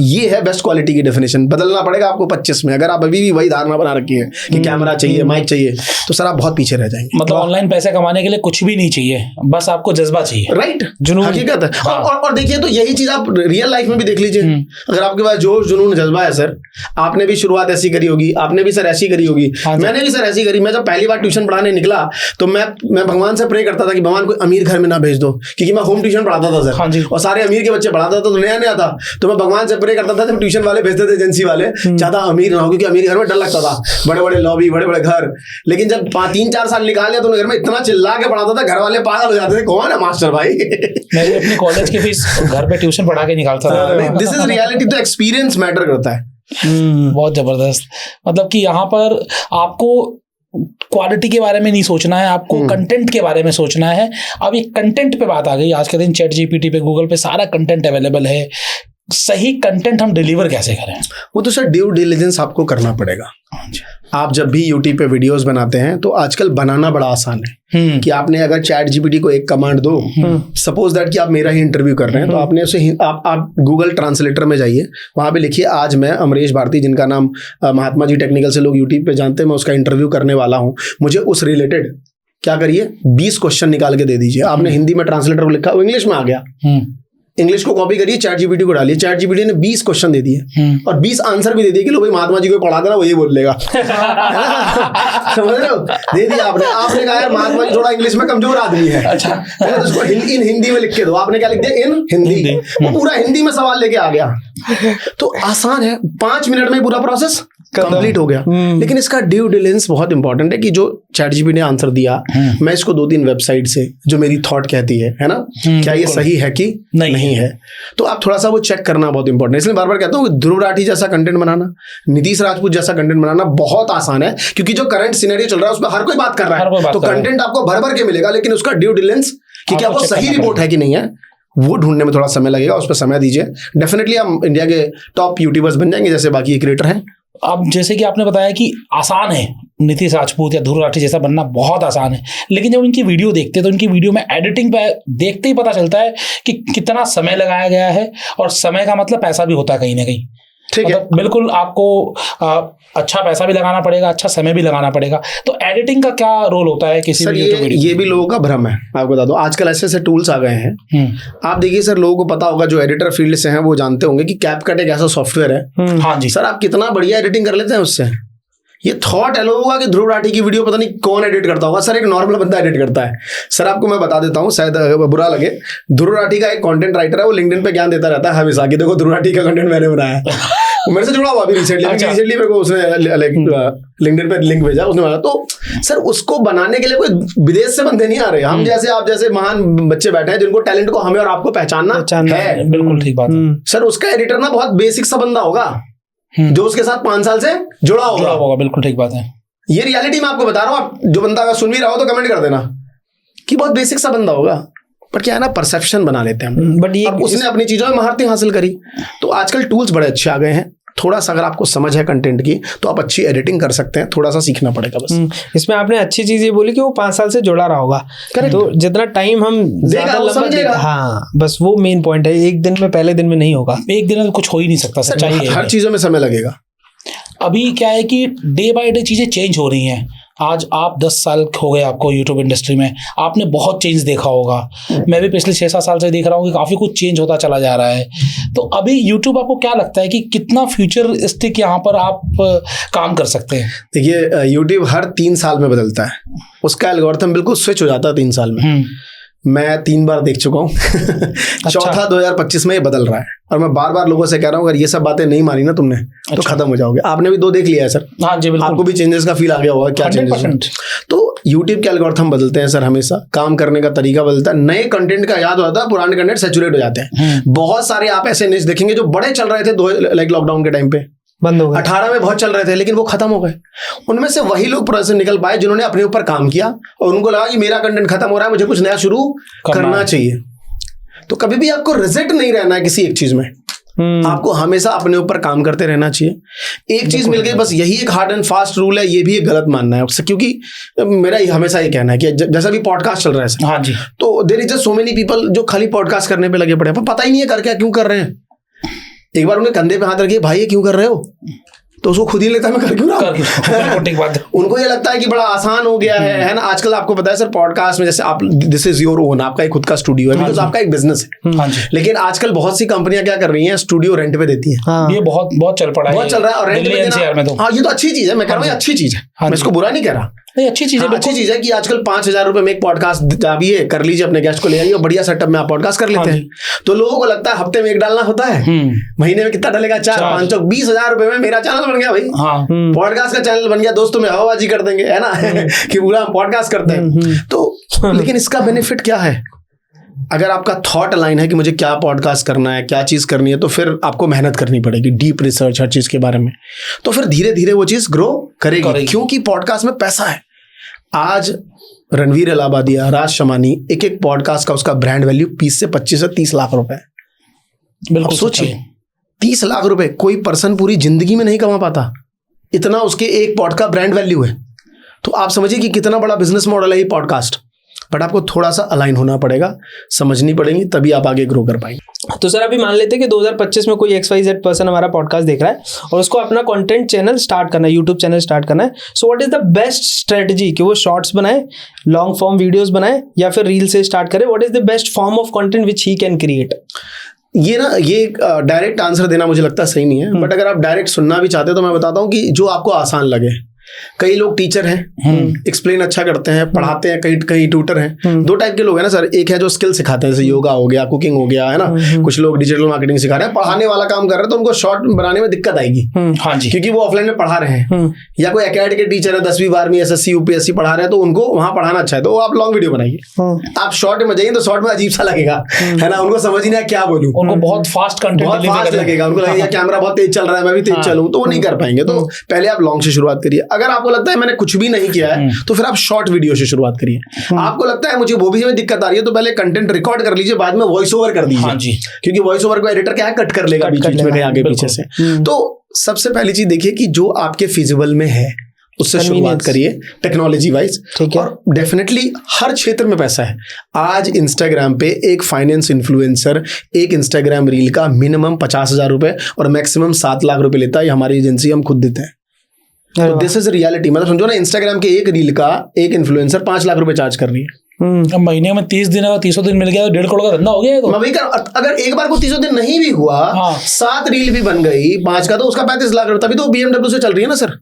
S2: ये है बेस्ट क्वालिटी की डेफिनेशन। बदलना पड़ेगा आपको 25 में। अगर आप अभी भी वही धारणा बना रखी है कि कैमरा चाहिए, माइक चाहिए, तो सर आप बहुत पीछे रह जाएंगे।
S1: मतलब ऑनलाइन पैसे कमाने के लिए कुछ भी नहीं चाहिए, बस आपको जज्बा चाहिए।
S2: राइट, जुनून, हकीकत है। और देखिए तो यही चीज आप रियल लाइफ में भी देख लीजिए। अगर आपके पास जोश, जुनून, जज्बा है सर, आपने भी शुरुआत ऐसी करी होगी, आपने भी सर ऐसी करी होगी, मैंने भी सर ऐसी करी। मैं जब पहली बार ट्यूशन पढ़ाने निकला तो मैं भगवान से प्रे करता था कि भगवान कोई अमीर घर में ना भेज दो, क्योंकि मैं होम ट्यूशन पढ़ाता था सर, और सारे अमीर के बच्चे पढ़ाता था, तो नया नया था। तो मैं भगवान से प्रे करता था, जब ट्यूशन वाले भेजते थे एजेंसी वाले, ज्यादा अमीर ना हो, क्योंकि अमीर घर में डर लगता था, बड़े बड़े लॉबी, बड़े बड़े घर। लेकिन जब 3-4 साल निकाल लिया तो घर में इतना चिल्ला के पढ़ाता था, घर वाले पागल हो जाते थे, कौन है मास्टर भाई।
S1: मैं अपनी कॉलेज की फीस घर पे ट्यूशन पढ़ा के निकालता था।
S2: This is reality. तो एक्सपीरियंस मैटर करता है।
S1: बहुत जबरदस्त। मतलब कि यहाँ पर आपको क्वालिटी के बारे में नहीं सोचना है, आपको कंटेंट के बारे में सोचना है। अब ये कंटेंट पे बात आ गई। आज के दिन ChatGPT पे, गूगल पे सारा कंटेंट अवेलेबल है। सही कंटेंट हम डिलीवर कैसे करें?
S2: वो तो सर ड्यू डिलिजेंस आपको करना पड़ेगा। आप जब भी यूट्यूब पे वीडियोस बनाते हैं तो आजकल बनाना बड़ा आसान है कि आपने अगर चैट जीपीटी को एक कमांड दो, सपोज दैट कि आप मेरा ही इंटरव्यू कर रहे हैं, तो आपने उसे आप गूगल ट्रांसलेटर में जाइए, वहां पे लिखिए आज मैं अमरीश भारती, जिनका नाम महात्मा जी टेक्निकल से लोग यूट्यूब पे जानते हैं, मैं उसका इंटरव्यू करने वाला हूँ, मुझे उस रिलेटेड क्या करिए 20 क्वेश्चन निकाल के दे दीजिए। आपने हिंदी में ट्रांसलेटर को लिखा, वो इंग्लिश में आ गया, इंग्लिश को कॉपी करिए, चैट जीपीटी को डालिए, चैट जीपीटी ने 20 क्वेश्चन दे दिए और 20 आंसर भी दे दिए कि लो भाई महात्मा जी को पढ़ा देना, वही बोल लेगा। समझ रहे हो? दे दिया आपने कहा यार महात्मा जी थोड़ा इंग्लिश में कमजोर आदमी है, अच्छा तो उसको इन हिंदी में लिख के दो। आपने क्या लिख दिया? इन हिंदी। वो पूरा हिंदी में सवाल लेके आ गया। तो आसान है, 5 मिनट में पूरा प्रोसेस कंप्लीट हो गया। लेकिन इसका ड्यू डिलिजेंस बहुत इंपॉर्टेंट है कि जो चैट जीपीटी ने आंसर दिया, मैं इसको 2-3 वेबसाइट से जो मेरी थॉट कहती है ना, क्या ये सही है कि नहीं है, तो आप थोड़ा सा वो चेक करना बहुत इंपॉर्टेंट है। इसलिए बार बार कहता हूँ ध्रुव राठी जैसा कंटेंट बनाना, नीतीश राजपूत जैसा कंटेंट बनाना बहुत आसान है, क्योंकि जो करंट सिनेरियो चल रहा है उस पर हर कोई बात कर रहा है, तो कंटेंट आपको भर भर के मिलेगा, लेकिन उसका ड्यू डिलिजेंस कि क्या वो सही रिपोर्ट है कि नहीं है, वो ढूंढने में थोड़ा समय लगेगा। उस पर समय दीजिए, डेफिनेटली हम इंडिया के टॉप यूट्यूबर्स बन जाएंगे जैसे बाकी क्रिएटर हैं।
S1: अब जैसे कि आपने बताया कि आसान है नीतीश राजपूत या ध्रुव राठी जैसा बनना, बहुत आसान है, लेकिन जब उनकी वीडियो देखते हैं तो उनकी वीडियो में एडिटिंग पे देखते ही पता चलता है कि कितना समय लगाया गया है, और समय का मतलब पैसा भी होता है कहीं ना कहीं। ठीक है, बिल्कुल आपको अच्छा पैसा भी लगाना पड़ेगा, अच्छा समय भी लगाना पड़ेगा। तो एडिटिंग का क्या रोल होता है किसी वीडियो?
S2: ये भी लोगों का भ्रम है, आपको बता दो। आजकल ऐसे ऐसे टूल्स आ गए हैं, आप देखिए सर, लोगों को पता होगा जो एडिटर फील्ड से हैं वो जानते होंगे कि कैपकट एक ऐसा सॉफ्टवेयर है। हाँ जी सर, आप कितना बढ़िया एडिटिंग कर लेते हैं उससे। ये थॉट है लोगों का कि ध्रुव राठी की वीडियो पता नहीं कौन एडिट करता होगा। सर एक नॉर्मल बंदा एडिट करता है। सर आपको मैं बता देता हूँ, शायद बुरा लगे, ध्रुव राठी का एक कंटेंट राइटर है, वो लिंक्डइन पे ज्ञान देता रहता है हमेशा कि देखो ध्रुव राठी का कंटेंट मैंने बनाया है। मेरे से जुड़ा हुआ अभी रिसेंटली मेरे को उसने लिंक्डइन पे लिंक भेजा, उसने बनाया। तो सर उसको बनाने के लिए कोई विदेश से बंदे नहीं आ रहे, हम जैसे आप जैसे महान बच्चे बैठे हैं जिनको टैलेंट को हमें और आपको पहचानना है।
S1: बिल्कुल ठीक बात है
S2: सर। उसका एडिटर ना बहुत बेसिक सा बंदा होगा जो उसके साथ 5 साल से जुड़ा होगा।
S1: बिल्कुल ठीक बात है,
S2: ये रियलिटी मैं आपको बता रहा हूँ। आप जो बंदा अगर सुन भी रहा हो तो कमेंट कर देना कि बहुत बेसिक सा बंदा होगा, पर क्या है ना, परसेप्शन बना लेते हैं हम। बट ये उसने अपनी चीजों में महारतें हासिल करी। तो आजकल टूल्स बड़े अच्छे आ गए हैं, थोड़ा सा अगर आपको समझ है कंटेंट की तो आप अच्छी एडिटिंग कर सकते हैं, थोड़ा सा सीखना पड़ेगा बस।
S3: इसमें आपने अच्छी चीज ये बोली कि वो 5 साल से जुड़ा रहा होगा, तो जितना टाइम हम
S2: समझेगा,
S3: हाँ बस वो मेन पॉइंट है। एक दिन में, पहले दिन में नहीं होगा,
S1: एक दिन में कुछ हो ही नहीं सकता, सच्चाई है।
S2: हर चीजों में समय लगेगा।
S1: अभी क्या है कि डे बाय डे चीजें चेंज हो रही हैं। आज आप 10 साल हो गए आपको यूट्यूब इंडस्ट्री में, आपने बहुत चेंज देखा होगा। मैं भी पिछले 6-7 साल से देख रहा हूँ कि काफ़ी कुछ चेंज होता चला जा रहा है। तो अभी यूट्यूब आपको क्या लगता है कि कितना फ्यूचरिस्टिक यहाँ पर आप काम कर सकते हैं?
S2: देखिए यूट्यूब हर 3 साल में बदलता है, उसका एल्गोरिथम बिल्कुल स्विच हो जाता है 3 साल में। मैं 3 बार देख चुका हूँ। चौथा 2025 में ये बदल रहा है, और मैं बार बार लोगों से कह रहा हूँ अगर ये सब बातें नहीं मानी ना तुमने तो खत्म हो जाओगे। आपने भी 2 देख लिया है सर।
S1: हाँ जी बिल्कुल।
S2: आपको भी चेंजेस का फील आ गया होगा, क्या चेंजेस। तो यूट्यूब के एल्गोरिथम बदलते हैं सर, हमेशा काम करने का तरीका बदलता है। नए कंटेंट का याद होता है, पुराने कंटेंट सैचुरेट हो जाते हैं। बहुत सारे आप ऐसे निश देखेंगे जो बड़े चल रहे थे लाइक लॉकडाउन के टाइम पे, बंद हो गए। 18 में बहुत चल रहे थे लेकिन वो खत्म हो गए। उनमें से वही लोग प्रोसेस निकल पाए जिन्होंने अपने ऊपर काम किया और उनको लगा कि मेरा कंटेंट खत्म हो रहा है, मुझे कुछ नया शुरू करना चाहिए। तो कभी भी आपको रिजेक्ट नहीं रहना है किसी एक चीज में, आपको हमेशा अपने ऊपर काम करते रहना चाहिए। एक चीज मिल गई बस, यही एक हार्ड एंड फास्ट रूल है, ये भी एक गलत मानना है उससे, क्योंकि मेरा हमेशा ये कहना है कि जैसा भी पॉडकास्ट चल रहा है सर,
S1: हाँ जी,
S2: तो there is just so many people जो खाली पॉडकास्ट करने पे लगे पड़े हैं, पता ही नहीं है कर क्या क्यों कर रहे हैं। एक बार उनके कंधे पे हाथ रखिए, भाई ये क्यों कर रहे हो, तो उसको खुद ही लगता है मैं कर क्यों रहा हूं। उनको ये लगता है कि बड़ा आसान हो गया है ना। आजकल आपको पता है सर, पॉडकास्ट में जैसे आप, दिस इज योर ओन, आपका एक खुद का स्टूडियो है, बिकॉज आपका एक बिजनेस है। लेकिन आजकल बहुत सी कंपनियां क्या कर रही हैं, स्टूडियो रेंट पे देती है।
S1: ये बहुत चल पड़ा है,
S2: बहुत चल रहा है। और रेंट में, हाँ ये तो अच्छी चीज है, मैं कह रहा हूँ अच्छी चीज है, मैं इसको बुरा नहीं कह रहा,
S1: अच्छी चीज है।
S2: अच्छी चीज है कि आजकल 5,000 रुपए में एक पॉडकास्ट जाइए, कर लीजिए, अपने गेस्ट को ले आइए और बढ़िया सेटअप में आप पॉडकास्ट कर लेते हैं। तो लोगों को लगता है हफ्ते में एक डालना होता है, महीने में कितना डलेगा, 4-5 20,000 रुपए में मेरा चैनल बन गया भाई, पॉडकास्ट का चैनल बन गया, दोस्तों में हवाबाजी कर देंगे, है ना, कि पूरा हम पॉडकास्ट करते हैं। तो लेकिन इसका बेनिफिट क्या है? अगर आपका थॉट लाइन है कि मुझे क्या पॉडकास्ट करना है, क्या चीज करनी है, तो फिर आपको मेहनत करनी पड़ेगी, डीप रिसर्च हर चीज के बारे में, तो फिर धीरे धीरे वो चीज ग्रो करेगी, क्योंकि पॉडकास्ट में पैसा है। आज रणवीर इलाहाबादिया, राज शमानी, एक पॉडकास्ट का उसका ब्रांड वैल्यू 20 से 25 से 30 लाख रुपए है। बिल्कुल सोचिए, 30 लाख रुपए कोई पर्सन पूरी जिंदगी में नहीं कमा पाता, इतना उसके एक पॉड का ब्रांड वैल्यू है। तो आप समझिए कि कितना बड़ा बिजनेस मॉडल है ये पॉडकास्ट। बट आपको थोड़ा सा अलाइन होना पड़ेगा, समझनी पड़ेगी, तभी आप आगे ग्रो कर पाएंगे।
S3: तो सर अभी मान लेते हैं कि 2025 में कोई XYZ पर्सन हमारा पॉडकास्ट देख रहा है और उसको अपना कंटेंट चैनल स्टार्ट करना है, यूट्यूब चैनल स्टार्ट करना है। So what is the best strategy कि वो शॉर्ट्स बनाए, लॉन्ग फॉर्म वीडियोस बनाए या फिर रील से स्टार्ट करे? What is the best form of content which he can create?
S2: ये डायरेक्ट आंसर देना मुझे लगता है सही नहीं है, बट अगर आप डायरेक्ट सुनना भी चाहते हो तो मैं बताता हूँ कि जो आपको आसान लगे। कई लोग टीचर हैं, एक्सप्लेन अच्छा करते हैं, पढ़ाते हैं, कई ट्यूटर हैं। दो टाइप के लोग हैं ना सर, एक है जो स्किल सिखाते हैं, जैसे योगा हो गया, कुकिंग हो गया, है ना। कुछ लोग डिजिटल मार्केटिंग सिखा रहे हैं, पढ़ाने वाला काम कर रहे हैं, तो उनको शॉर्ट बनाने में दिक्कत आएगी।
S1: हाँ जी,
S2: क्योंकि वो ऑफलाइन में पढ़ा रहे हैं। या कोई एकेडमी के टीचर है, 10वीं 12वीं SSC UPSC पढ़ा रहे हैं, तो उनको वहां पढ़ाना अच्छा है, तो आप लॉन्ग वीडियो बनाइए। आप शॉर्ट में जाइए तो शॉर्ट में अजीब सा लगेगा, है ना, उनको समझ ही नहीं क्या बोलूं,
S1: उनको बहुत फास्ट कंटेंट
S2: लगेगा, उनको लगेगा कैमरा बहुत तेज चल रहा है, मैं भी तेज चलूं, तो वो नहीं कर पाएंगे। तो पहले आप लॉन्ग से शुरुआत करिए। अगर आपको लगता है मैंने कुछ भी नहीं किया है तो फिर आप शॉर्ट वीडियो से शुरुआत करिए। आपको लगता है मुझे वो भी में दिक्कत आ रही है तो पहले कंटेंट रिकॉर्ड कर लीजिए, बाद में वॉइस ओवर कर दीजिए।
S1: हाँ जी,
S2: क्योंकि वॉइस ओवर को एडिटर क्या है, कट कर लेगा बीच में कहीं आगे पीछे से। तो सबसे पहली चीज देखिए कि जो आपके फिजिबल में है उससे शुरुआत करिए, टेक्नोलॉजी वाइज। और डेफिनेटली हर क्षेत्र में पैसा है। आज इंस्टाग्राम पे एक फाइनेंस इन्फ्लुएंसर एक इंस्टाग्राम रील का मिनिमम 50,000 रुपए और मैक्सिमम 7 लाख रुपए लेता है। हमारी एजेंसी हम खुद देते हैं। तो दिस इज रियलिटी। मतलब समझो ना, इंस्टाग्राम के एक रील का एक इन्फ्लुएंसर 5 लाख रुपए चार्ज कर रही है।
S1: अब महीने में 30 दिन अगर 30 दिन मिल गया तो 1.5 करोड़ का धंधा हो गया।
S2: अगर एक बार को 30 दिन नहीं भी हुआ, 7 रील भी बन गई 5 का, तो उसका 35 लाख रुपए। तभी तो BMW से चल रही है ना सर।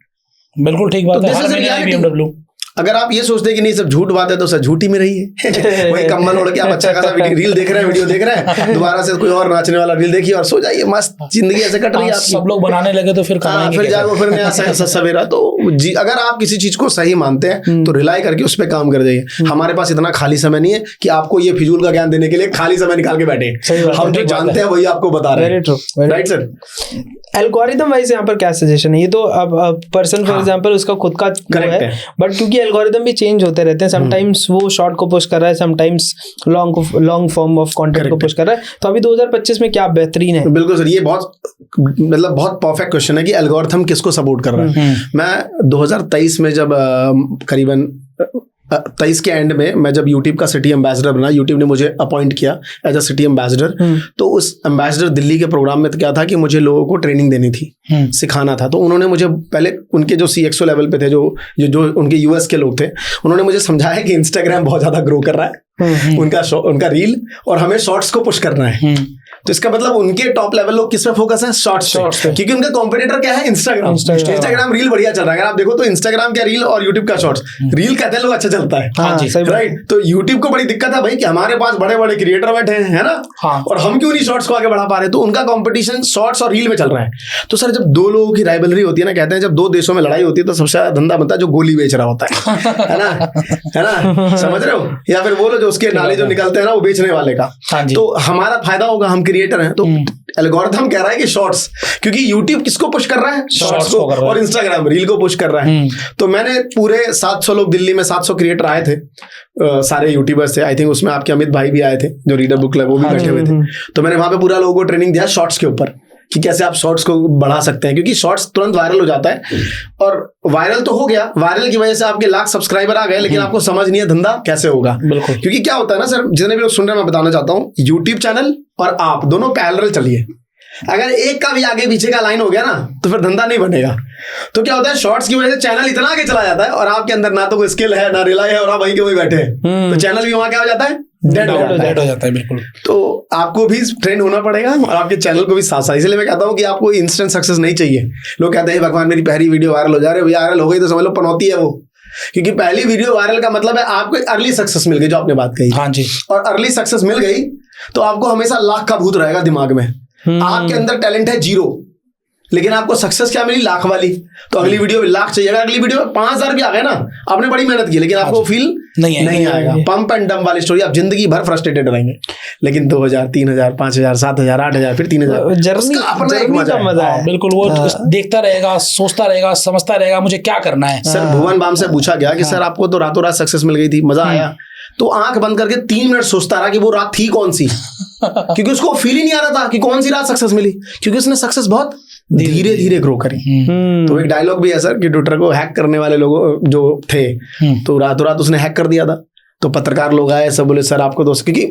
S1: बिल्कुल ठीक बात है, BMW।
S2: अगर आप ये सोचते हैं कि नहीं सब झूठ बात है तो सर झूठी में रही है। वही कम्बल ओढ़ के आप अच्छा खासा रील देख रहे हैं, वीडियो देख रहे हैं, दोबारा से कोई और नाचने वाला रील देखिए और सो जाइए, मस्त जिंदगी ऐसे कट रही है आपकी।
S1: सब लोग बनाने लगे तो फिर
S2: जाओ फिर नया सवेरा। तो अगर आप किसी चीज को सही मानते हैं तो रिलाई करके उस पर काम कर जाइए। हमारे पास इतना खाली समय नहीं है कि आपको ये फिजूल का ज्ञान देने के लिए खाली समय निकाल के बैठे। हम जो जानते हैं वही आपको बता रहे हैं। Right sir.
S3: एल्गोरिथम वाइज यहाँ पर क्या सजेशन है? ये तो अब पर्सन फॉर एग्जांपल उसका खुद का है, बट क्योंकि एल्गोरिथम भी चेंज होते रहते हैं, समटाइम्स वो शॉर्ट को पुश कर रहा है, sometimes long form of content को पुश कर रहा है। तो अभी 2025 में क्या बेहतरीन है?
S2: बिल्कुल सर, ये बहुत परफेक्ट क्वेश्चन है कि एल्गोरिथम किसको सपोर्ट कर रहा है। मैं 2023 में जब करीबन 23 के एंड में मैं जब यूट्यूब का सिटी एम्बेसडर बना, यूट्यूब ने मुझे अपॉइंट किया एज अ सिटी एम्बेसडर। तो उस एम्बेसडर दिल्ली के प्रोग्राम में क्या था कि मुझे लोगों को ट्रेनिंग देनी थी, सिखाना था। तो उन्होंने मुझे पहले उनके जो CXO लेवल पे थे, जो उनके US के लोग थे, उन्होंने मुझे समझाया कि इंस्टाग्राम बहुत ज्यादा ग्रो कर रहा है, उनका रील, और हमें शॉर्ट्स को पुश करना है। तो इसका मतलब उनके टॉप लेवल लोग किस पे फोकस है? शॉर्ट्स पे। क्योंकि उनका कॉम्पिटिटर क्या है? इंस्टाग्राम रील बढ़िया चल रहा है। अगर आप देखो तो इंस्टाग्राम क्या रील और यूट्यूब का शॉर्ट्स। रील कहते हैं लोग अच्छा चलता है, राइट। तो यूट्यूब को बड़ी दिक्कत है भाई कि हमारे पास बड़े बड़े क्रिएटर बैठे हैं, है ना, और हम क्यों नहीं शॉर्ट्स को आगे बढ़ा पा रहे। तो उनका कॉम्पिटिशन शॉर्ट्स और रील में चल रहा है। तो सर जब दो लोगों की राइवलरी होती है ना, कहते हैं जब 2 देशों में लड़ाई होती है तो सबसे ज्यादा धंधा बनता है जो गोली बेच रहा होता है ना, समझ रहे हो? या फिर बोलो जो उसके नाले जो निकलते हैं ना, वो बेचने वाले का। तो हमारा फायदा होगा, हम क्रिएटर हैं। तो एल्गोरिथम कह रहा है कि शॉर्ट्स, क्योंकि यूट्यूब किसको पुश कर रहा है? शॉर्ट्स को, और इंस्टाग्राम रील को पुश कर रहा है। तो मैंने पूरे 700 लोग, दिल्ली में 700 क्रिएटर आए थे, सारे यूट्यूबर्स थे। आई थिंक उसमें आपके अमित भाई भी आए थे जो रीडर बुक क्लब, वो भी बैठे हुए थे। तो मैंने वहां पे पूरा लोगों को ट्रेनिंग दिया शॉर्ट्स के ऊपर कि कैसे आप शॉर्ट्स को बढ़ा सकते हैं, क्योंकि शॉर्ट्स तुरंत वायरल हो जाता है। और वायरल तो हो गया, वायरल की वजह से आपके लाख सब्सक्राइबर आ गए, लेकिन आपको समझ नहीं है धंधा कैसे होगा। बिल्कुल। क्योंकि क्या होता है ना सर, जितने भी लोग सुन रहे हैं मैं बताना चाहता हूँ, यूट्यूब चैनल और आप दोनों पैरेलल चलिए। अगर एक का भी आगे पीछे का लाइन हो गया ना तो फिर धंधा नहीं बनेगा। तो क्या होता है, शॉर्ट्स की वजह से चैनल इतना आगे चला जाता है और आपके अंदर ना तो कोई स्किल है ना रिलाई है, और आप वहीं के वहीं बैठे हैं, तो चैनल भी वहां क्या हो जाता है? डेड हो जाता है। बिल्कुल। तो आपको भी ट्रेंड होना पड़ेगा और आपके चैनल को भी साथ साथ। इसलिए मैं कहता हूँ कि आपको इंस्टेंट सक्सेस नहीं चाहिए। लोग कहते हैं भगवान मेरी पहली वीडियो वायरल हो जा रही है, वायरल हो गई तो समझ लो पनौती है वो। क्योंकि पहली वीडियो वायरल का मतलब है आपको अर्ली सक्सेस मिल गई, जो आपने बात कही। हाँ जी। और अर्ली सक्सेस मिल गई तो आपको हमेशा लाख का भूत रहेगा दिमाग में। आपके अंदर टैलेंट है 0, लेकिन आपको सक्सेस क्या मिली? लाख वाली। तो अगली वीडियो में लाख चाहिए। अगर अगली वीडियो में 5,000 भी आ गए ना, आपने बड़ी मेहनत की, लेकिन आपको फील नहीं आएगा। पंप एंड डंप वाली स्टोरी, आप जिंदगी भर फ्रस्ट्रेटेड रहेंगे। लेकिन 2,000, 3,000, 5,000, 7,000, 8,000, फिर 3,000,
S3: जर्नी
S2: अपना एक मजा है।
S1: बिल्कुल। वो देखता रहेगा, सोचता रहेगा, समझता रहेगा मुझे क्या करना है।
S2: सर भुवन बाम से पूछा गया कि सर आपको तो रातों रात सक्सेस मिल गई थी, मजा आया? तो आंख बंद करके 3 मिनट सोचता रहा कि वो रात थी कौन सी, क्योंकि उसको फील ही नहीं आ रहा था कि कौन सी रात सक्सेस मिली, क्योंकि उसने सक्सेस बहुत धीरे धीरे ग्रो करी। तो एक डायलॉग भी है सर कि ट्विटर को हैक करने वाले लोग जो थे, तो रातों रात उसने हैक कर दिया था। तो पत्रकार लोग आए, सब बोले सर आपको दोस्त, क्योंकि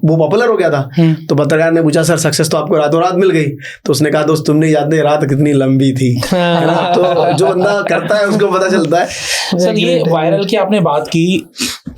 S2: वो पॉपुलर हो गया था। तो पत्रकार ने पूछा सर सक्सेस तो आपको रातों रात मिल गई? तो उसने कहा दोस्त तुम नहीं जानते रात कितनी लंबी थी, है ना। तो जो बंदा करता है उसको पता चलता है।
S1: सर ये वायरल की आपने बात की,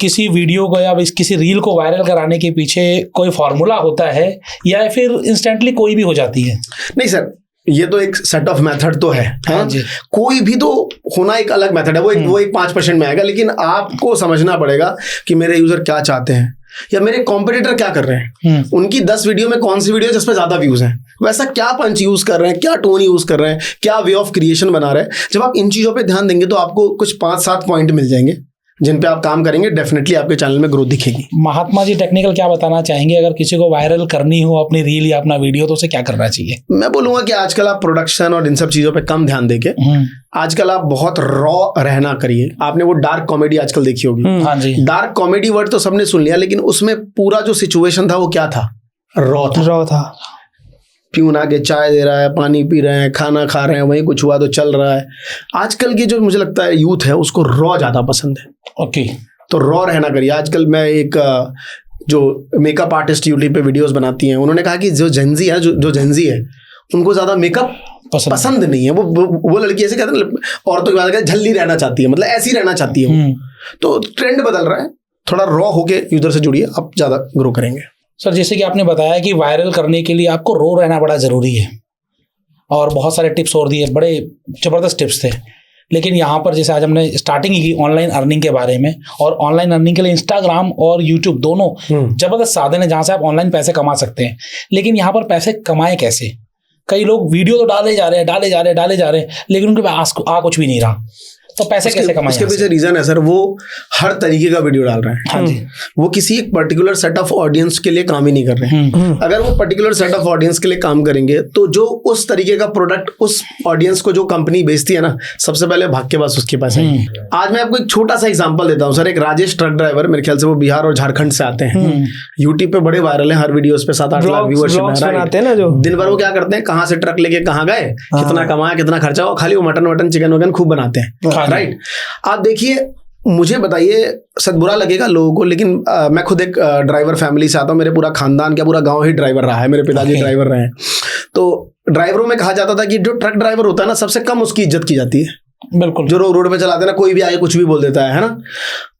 S1: किसी वीडियो को या किसी रील को वायरल कराने के पीछे कोई फॉर्मूला होता है या फिर इंस्टेंटली कोई भी हो जाती है?
S2: नहीं सर, ये तो एक सेट ऑफ मेथड तो है, हाँ जी। कोई भी तो होना एक अलग मेथड है, वो एक 5% में आएगा, लेकिन आपको समझना पड़ेगा कि मेरे यूजर क्या चाहते हैं या मेरे कॉम्पिटिटर क्या कर रहे हैं। उनकी 10 वीडियो में कौन सी वीडियो जिस पे ज्यादा व्यूज हैं, वैसा क्या पंच यूज कर रहे हैं, क्या टोन यूज कर रहे हैं, क्या वे ऑफ क्रिएशन बना रहे हैं। जब आप इन चीजों पे ध्यान देंगे तो आपको कुछ 5-7 पॉइंट मिल जाएंगे जिन पे आप काम करेंगे, डेफिनेटली आपके चैनल में ग्रोथ दिखेगी।
S1: महात्मा जी टेक्निकल क्या बताना चाहेंगे, अगर किसी को वायरल करनी हो अपनी रील या अपना वीडियो तो उसे क्या करना चाहिए?
S2: मैं बोलूंगा कि आजकल आप प्रोडक्शन और इन सब चीजों पे कम ध्यान देके आजकल आप बहुत रॉ रहना करिए। आपने वो डार्क कॉमेडी आजकल देखी होगी।
S1: हाँ जी।
S2: डार्क कॉमेडी वर्ड तो सबने सुन लिया, लेकिन उसमें पूरा जो सिचुएशन था वो क्या था? रॉ था। प्यून आके चाय दे रहा है, पानी पी रहे हैं, खाना खा रहे हैं, वहीं कुछ हुआ तो चल रहा है। आजकल की जो मुझे लगता है यूथ है उसको रॉ ज्यादा पसंद है।
S1: ओके, तो
S2: रॉ रहना करिए। आजकल मैं एक जो मेकअप आर्टिस्ट यूट्यूब पे वीडियोस बनाती हैं, उन्होंने कहा कि जो जेनजी है, जो जेनजी है उनको ज्यादा मेकअप पसंद नहीं है। वो लड़की ऐसे कहते हैं, औरतों की बात करते झल्ली रहना चाहती है, मतलब ऐसी रहना चाहती है वो। तो ट्रेंड बदल रहा है, थोड़ा रॉ होके यूजर से जुड़िए, आप ज्यादा ग्रो करेंगे।
S1: सर जैसे कि आपने बताया कि वायरल करने के लिए आपको रो रहना बड़ा ज़रूरी है और बहुत सारे टिप्स और दिए, बड़े ज़बरदस्त टिप्स थे। लेकिन यहाँ पर जैसे आज हमने स्टार्टिंग की ऑनलाइन अर्निंग के बारे में, और ऑनलाइन अर्निंग के लिए इंस्टाग्राम और यूट्यूब दोनों ज़बरदस्त साधन है जहाँ से आप ऑनलाइन पैसे कमा सकते हैं। लेकिन यहाँ पर पैसे कमाएं कैसे? कई लोग वीडियो तो डाले जा रहे हैं लेकिन उनके पास आ कुछ भी नहीं रहा, तो पैसे कैसे कमाएं?
S2: इसके पीछे रीजन है सर, वो हर तरीके का वीडियो डाल रहे हैं।
S1: हाँ जी।
S2: वो किसी एक पर्टिकुलर सेट ऑफ ऑडियंस के लिए काम ही नहीं कर रहे हैं। अगर वो पर्टिकुलर सेट ऑफ ऑडियंस के लिए काम करेंगे तो जो उस तरीके का प्रोडक्ट उस ऑडियंस को जो कंपनी बेचती है ना, सबसे पहले भाग के पास उसके पास है। आज मैं आपको एक छोटा सा एग्जांपल देता हूँ सर। एक राजेश ट्रक ड्राइवर, मेरे ख्याल से वो बिहार और झारखंड से आते हैं। यूट्यूब पे बड़े वायरल है, हर वीडियोस पे 7-8 लाख व्यूअरशिप है। दिन भर वो क्या करते हैं, कहाँ से ट्रक लेके कहाँ गए, कितना कमाया, कितना खर्चा हुआ, खाली वो मटन चिकन वगन खूब बनाते हैं, राइट। आप देखिए, मुझे बताइए सद बुरा लगेगा लोगों को, लेकिन मैं खुद एक ड्राइवर फैमिली से आता हूँ। मेरे पूरा खानदान क्या पूरा गांव ही ड्राइवर रहा है, मेरे पिताजी ड्राइवर रहे हैं। तो ड्राइवरों में कहा जाता था कि जो ट्रक ड्राइवर होता है ना, सबसे कम उसकी इज्जत की जाती है।
S1: बिल्कुल। जो
S2: रोड पे चलाते हैं ना, कोई भी आगे कुछ भी बोल देता है ना।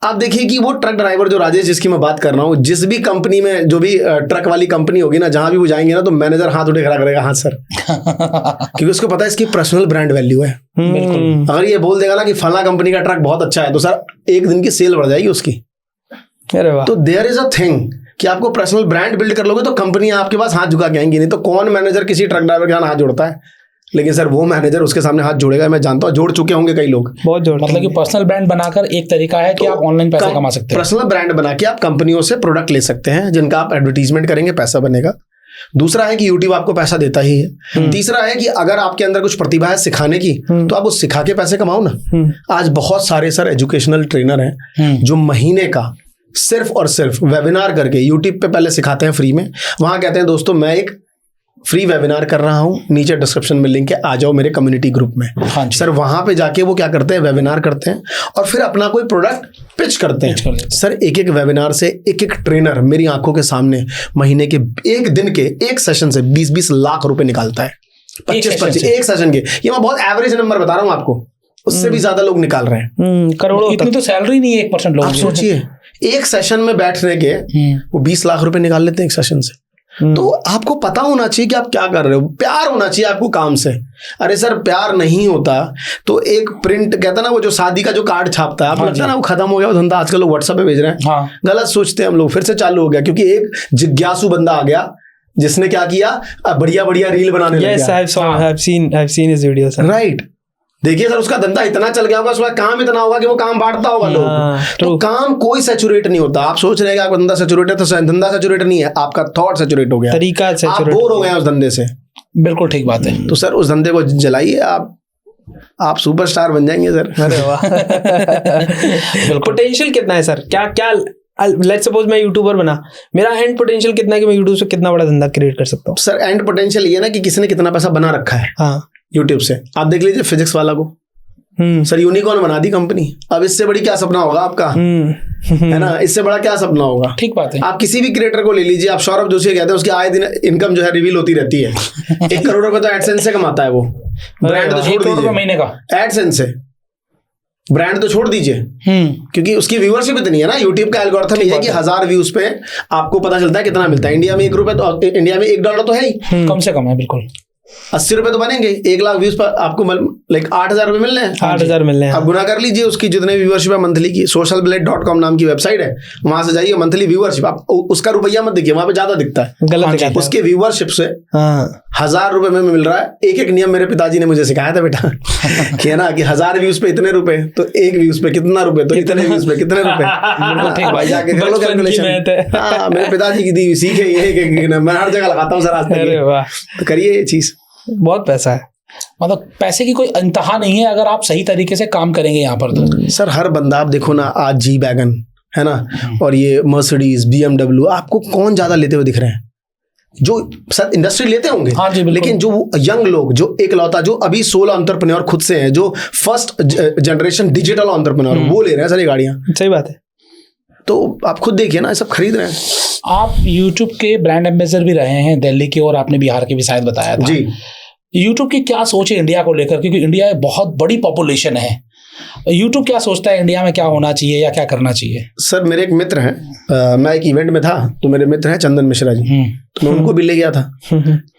S2: आप देखिए कि वो ट्रक ड्राइवर जो राजेश जिसकी मैं बात कर रहा हूँ, जिस भी कंपनी में, जो भी ट्रक वाली कंपनी होगी ना, जहां भी वो जाएंगे ना, तो मैनेजर हाथ उठे खड़ा करेगा, हाँ सर, क्योंकि उसको पता है इसकी पर्सनल ब्रांड वैल्यू है। बिल्कुल। अगर ये बोल देगा ना कि फला कंपनी का ट्रक बहुत अच्छा है, तो सर एक दिन की सेल बढ़ जाएगी उसकी। तो देयर इज अ थिंग कि आपको पर्सनल ब्रांड बिल्ड कर लोगे तो कंपनियां आपके पास हाथ झुका के आएंगी। नहीं तो कौन मैनेजर किसी ट्रक ड्राइवर के हाथ जोड़ता है? लेकिन सर वो मैनेजर उसके सामने हाथ जोड़ेगा, मैं जानता हूँ, जोड़ चुके होंगे कई लोग,
S3: बहुत जोड़।
S1: मतलब कि पर्सनल ब्रांड बनाकर एक तरीका है कि आप ऑनलाइन पैसे कमा सकते हैं।
S2: पर्सनल ब्रांड बना के आप कंपनियों से प्रोडक्ट ले सकते हैं जिनका आप एडवर्टीजमेंट करेंगे, पैसा बनेगा। दूसरा है कि यूट्यूब आपको पैसा देता ही है। तीसरा है कि अगर आपके अंदर कुछ प्रतिभा है सिखाने की, तो आप उस सिखा के पैसे कमाओ ना। आज बहुत सारे सर एजुकेशनल ट्रेनर हैं जो महीने का सिर्फ और सिर्फ वेबिनार करके यूट्यूब पे पहले सिखाते हैं फ्री में। वहां कहते हैं दोस्तों मैं एक फ्री वेबिनार कर रहा हूं, नीचे डिस्क्रिप्शन में लिंक है, आ जाओ मेरे कम्युनिटी ग्रुप में। हाँ सर, वहां पे जाके वो क्या करते हैं, वेबिनार करते हैं और फिर अपना कोई प्रोडक्ट पिच करते हैं। सर एक एक वेबिनार से एक एक ट्रेनर मेरी आंखों के सामने महीने के एक दिन के एक सेशन से 20-20 लाख रुपए निकालता है। 25-25 एक सेशन के। ये मैं बहुत एवरेज नंबर बता रहा हूँ आपको, उससे भी ज्यादा लोग निकाल रहे हैं।
S1: करोड़ों। इतनी तो सैलरी नहीं है 1% लोग।
S2: आप सोचिए, एक सेशन में बैठने के वो 20 लाख रुपए निकाल लेते हैं एक सेशन से। तो आपको पता होना चाहिए कि आप क्या कर रहे हो, प्यार होना चाहिए आपको काम से। अरे सर प्यार नहीं होता तो एक प्रिंट कहता ना, वो जो शादी का जो कार्ड छापता है, आपको लगता है ना वो खत्म हो गया वो धंधा, आजकल लोग व्हाट्सएप पे भेज रहे हैं। हाँ। गलत सोचते हैं हम लोग, फिर से चालू हो गया क्योंकि एक जिज्ञासु बंदा आ गया जिसने क्या किया, बढ़िया बढ़िया रील बनाने लग गया। राइट। देखिए सर उसका धंधा इतना चल गया होगा, उसका काम इतना होगा कि वो काम बांटता होगा लोग। तो काम कोई सैचुरेट नहीं होता। आप सोच रहे हैं कि आपका धंधा सैचुरेट है, तो धंधा सैचुरेट नहीं है, आपका थॉट सैचुरेट हो गया,
S3: तरीका
S2: आप बोर हो गए उस धंधे से।
S1: बिल्कुल ठीक बात है।
S2: तो सर उस धंधे को जलाइए, आप सुपरस्टार बन जाएंगे सर।
S3: अरे वाह। पोटेंशियल कितना है सर? क्या क्या लेट्स सपोज मैं यूट्यूबर बना, मेरा एंड पोटेंशियल कितना है कि मैं यूट्यूब से कितना बड़ा धंधा क्रिएट कर सकता हूँ?
S2: सर एंड पोटेंशियल ये ना कि किसी ने कितना पैसा बना रखा है
S3: हाँ
S2: यूट्यूब से। आप देख लीजिए फिजिक्स वाला को, सर यूनिकॉर्न बना दी कंपनी, अब इससे बड़ी क्या सपना होगा आपका, है ना, इससे बड़ा क्या सपना होगा।
S1: ठीक बात है।
S2: आप किसी भी क्रिएटर को ले लीजिए, आप सौरभ जोशी कहते हैं, उसकी आए दिन इनकम जो है रिवील होती रहती है। 1 करोड़ रुपए तो एडसेंस से कमाता है वो, ब्रांड तो छोड़ दीजिए,
S1: महीने का
S2: एडसेंस से, ब्रांड तो छोड़ दीजिए, क्योंकि उसकी व्यूअरशिप इतनी है ना। यूट्यूब का एल्गोरिथम ये है कि 1000 व्यूज पे आपको पता चलता है कितना मिलता है। इंडिया में $1 तो, इंडिया में $1 तो है ही,
S1: कम से कम है, बिल्कुल
S2: 80 रुपए तो बनेंगे। 1 लाख व्यूज पर आपको लाइक 8000 रुपए मिल रहे हैं,
S3: 8000 मिल रहे हैं।
S2: आप गुना कर लीजिए उसकी जितने व्यूअरशिप है मंथली की। socialblade.com नाम की वेबसाइट है, वहां से जाइए, मंथली व्यूअरशिप, आप उसका रुपया मत देखिए, वहां पे ज्यादा दिखता है,
S3: गलत दिखाता है।
S2: उसके व्यूअरशिप से 1000 रुपए में मिल रहा है। एक नियम मेरे पिताजी ने मुझे सिखाया था बेटा कि है ना कि 1000 व्यूज पे इतने रुपए, तो 1 व्यूज पे कितना रुपए, तो इतने व्यूज पे कितने रुपए। भाई जाके कर लो कैलकुलेशन। हाँ, मेरे पिताजी की दी हुई सीख है ये, मैं हर जगह लगाता हूँ सर आज तक, तो करिए ये चीज।
S3: बहुत पैसा है,
S1: मतलब पैसे की कोई इंतहा नहीं है अगर आप सही तरीके से काम करेंगे यहाँ पर। तो
S2: सर हर बंदा, आप देखो ना, आज जी वैगन है ना, और ये मर्सिडीज, BMW, आपको कौन ज्यादा लेते हुए दिख रहे हैं? जो सर इंडस्ट्री लेते होंगे,
S1: हाँ जी,
S2: लेकिन जो यंग लोग, जो एकलौता, जो अभी 16 एंटरप्रेन्योर खुद से हैं, जो फर्स्ट जनरेशन डिजिटल एंटरप्रेन्योर, वो ले रहे हैं सर ये गाड़ियां।
S3: सही बात है।
S2: तो आप खुद देखिए ना, सब खरीद रहे हैं।
S1: आप यूट्यूब के ब्रांड एम्बेसडर भी रहे हैं दिल्ली के, और आपने बिहार के भी शायद बताया था
S2: जी।
S1: यूट्यूब की क्या सोच है इंडिया को लेकर, क्योंकि इंडिया एक बहुत बड़ी पॉपुलेशन है, यूट्यूब क्या सोचता है इंडिया में क्या होना चाहिए या क्या करना चाहिए?
S2: सर मेरे एक मित्र हैं, मैं एक इवेंट में था, तो मेरे मित्र हैं चंदन मिश्रा जी, तो मैं उनको भी ले गया था,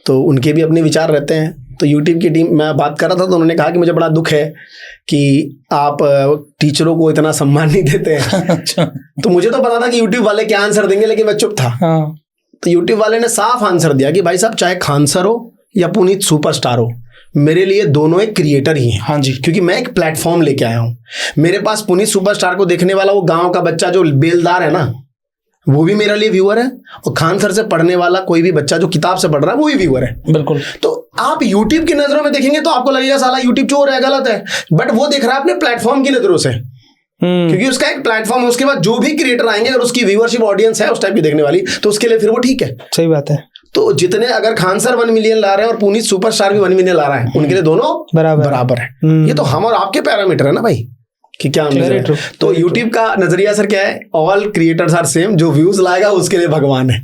S2: तो उनके भी अपने विचार रहते हैं। तो यूट्यूब की टीम, मैं बात कर रहा था तो उन्होंने कहा कि मुझे बड़ा दुख है कि आप टीचरों को इतना सम्मान नहीं देते हैं।
S1: अच्छा।
S2: तो मुझे तो पता था कि यूट्यूब वाले क्या आंसर देंगे, लेकिन मैं चुप था।
S1: हाँ।
S2: तो यूट्यूब वाले ने साफ आंसर दिया कि भाई साहब, चाहे खान सर हो या पुनीत सुपरस्टार हो, मेरे लिए दोनों एक क्रिएटर ही हैं।
S1: हाँ जी।
S2: क्योंकि मैं एक प्लेटफॉर्म लेके आया हूँ। मेरे पास पुनीत सुपरस्टार को देखने वाला वो गांव का बच्चा जो बेलदार है ना, वो भी मेरे लिए व्यूअर है, और खान सर से पढ़ने वाला कोई भी बच्चा जो किताब से पढ़ रहा है वो भी व्यूअर है।
S1: बिल्कुल।
S2: तो आप यूट्यूब की नजरों में देखेंगे तो आपको लगेगा साला यूट्यूब चोर है, गलत है, बट वो देख रहा है अपने प्लेटफॉर्म की नजरों से, क्योंकि उसका एक प्लेटफॉर्म है। उसके बाद जो भी क्रिएटर आएंगे, अगर उसकी व्यूअरशिप ऑडियंस है उस टाइप की देखने वाली, तो उसके लिए फिर वो ठीक है।
S3: सही बात है।
S2: तो जितने, अगर खान सर 1 मिलियन ला रहे हैं और पुनीत सुपरस्टार भी 1 मिलियन ला रहा है, उनके लिए दोनों बराबर है। ये तो हम और आपके पैरामीटर है ना भाई, कि क्या हम। तो यूट्यूब का नजरिया सर क्या है, ऑल क्रिएटर्स आर सेम, जो व्यूज लाएगा उसके लिए भगवान है।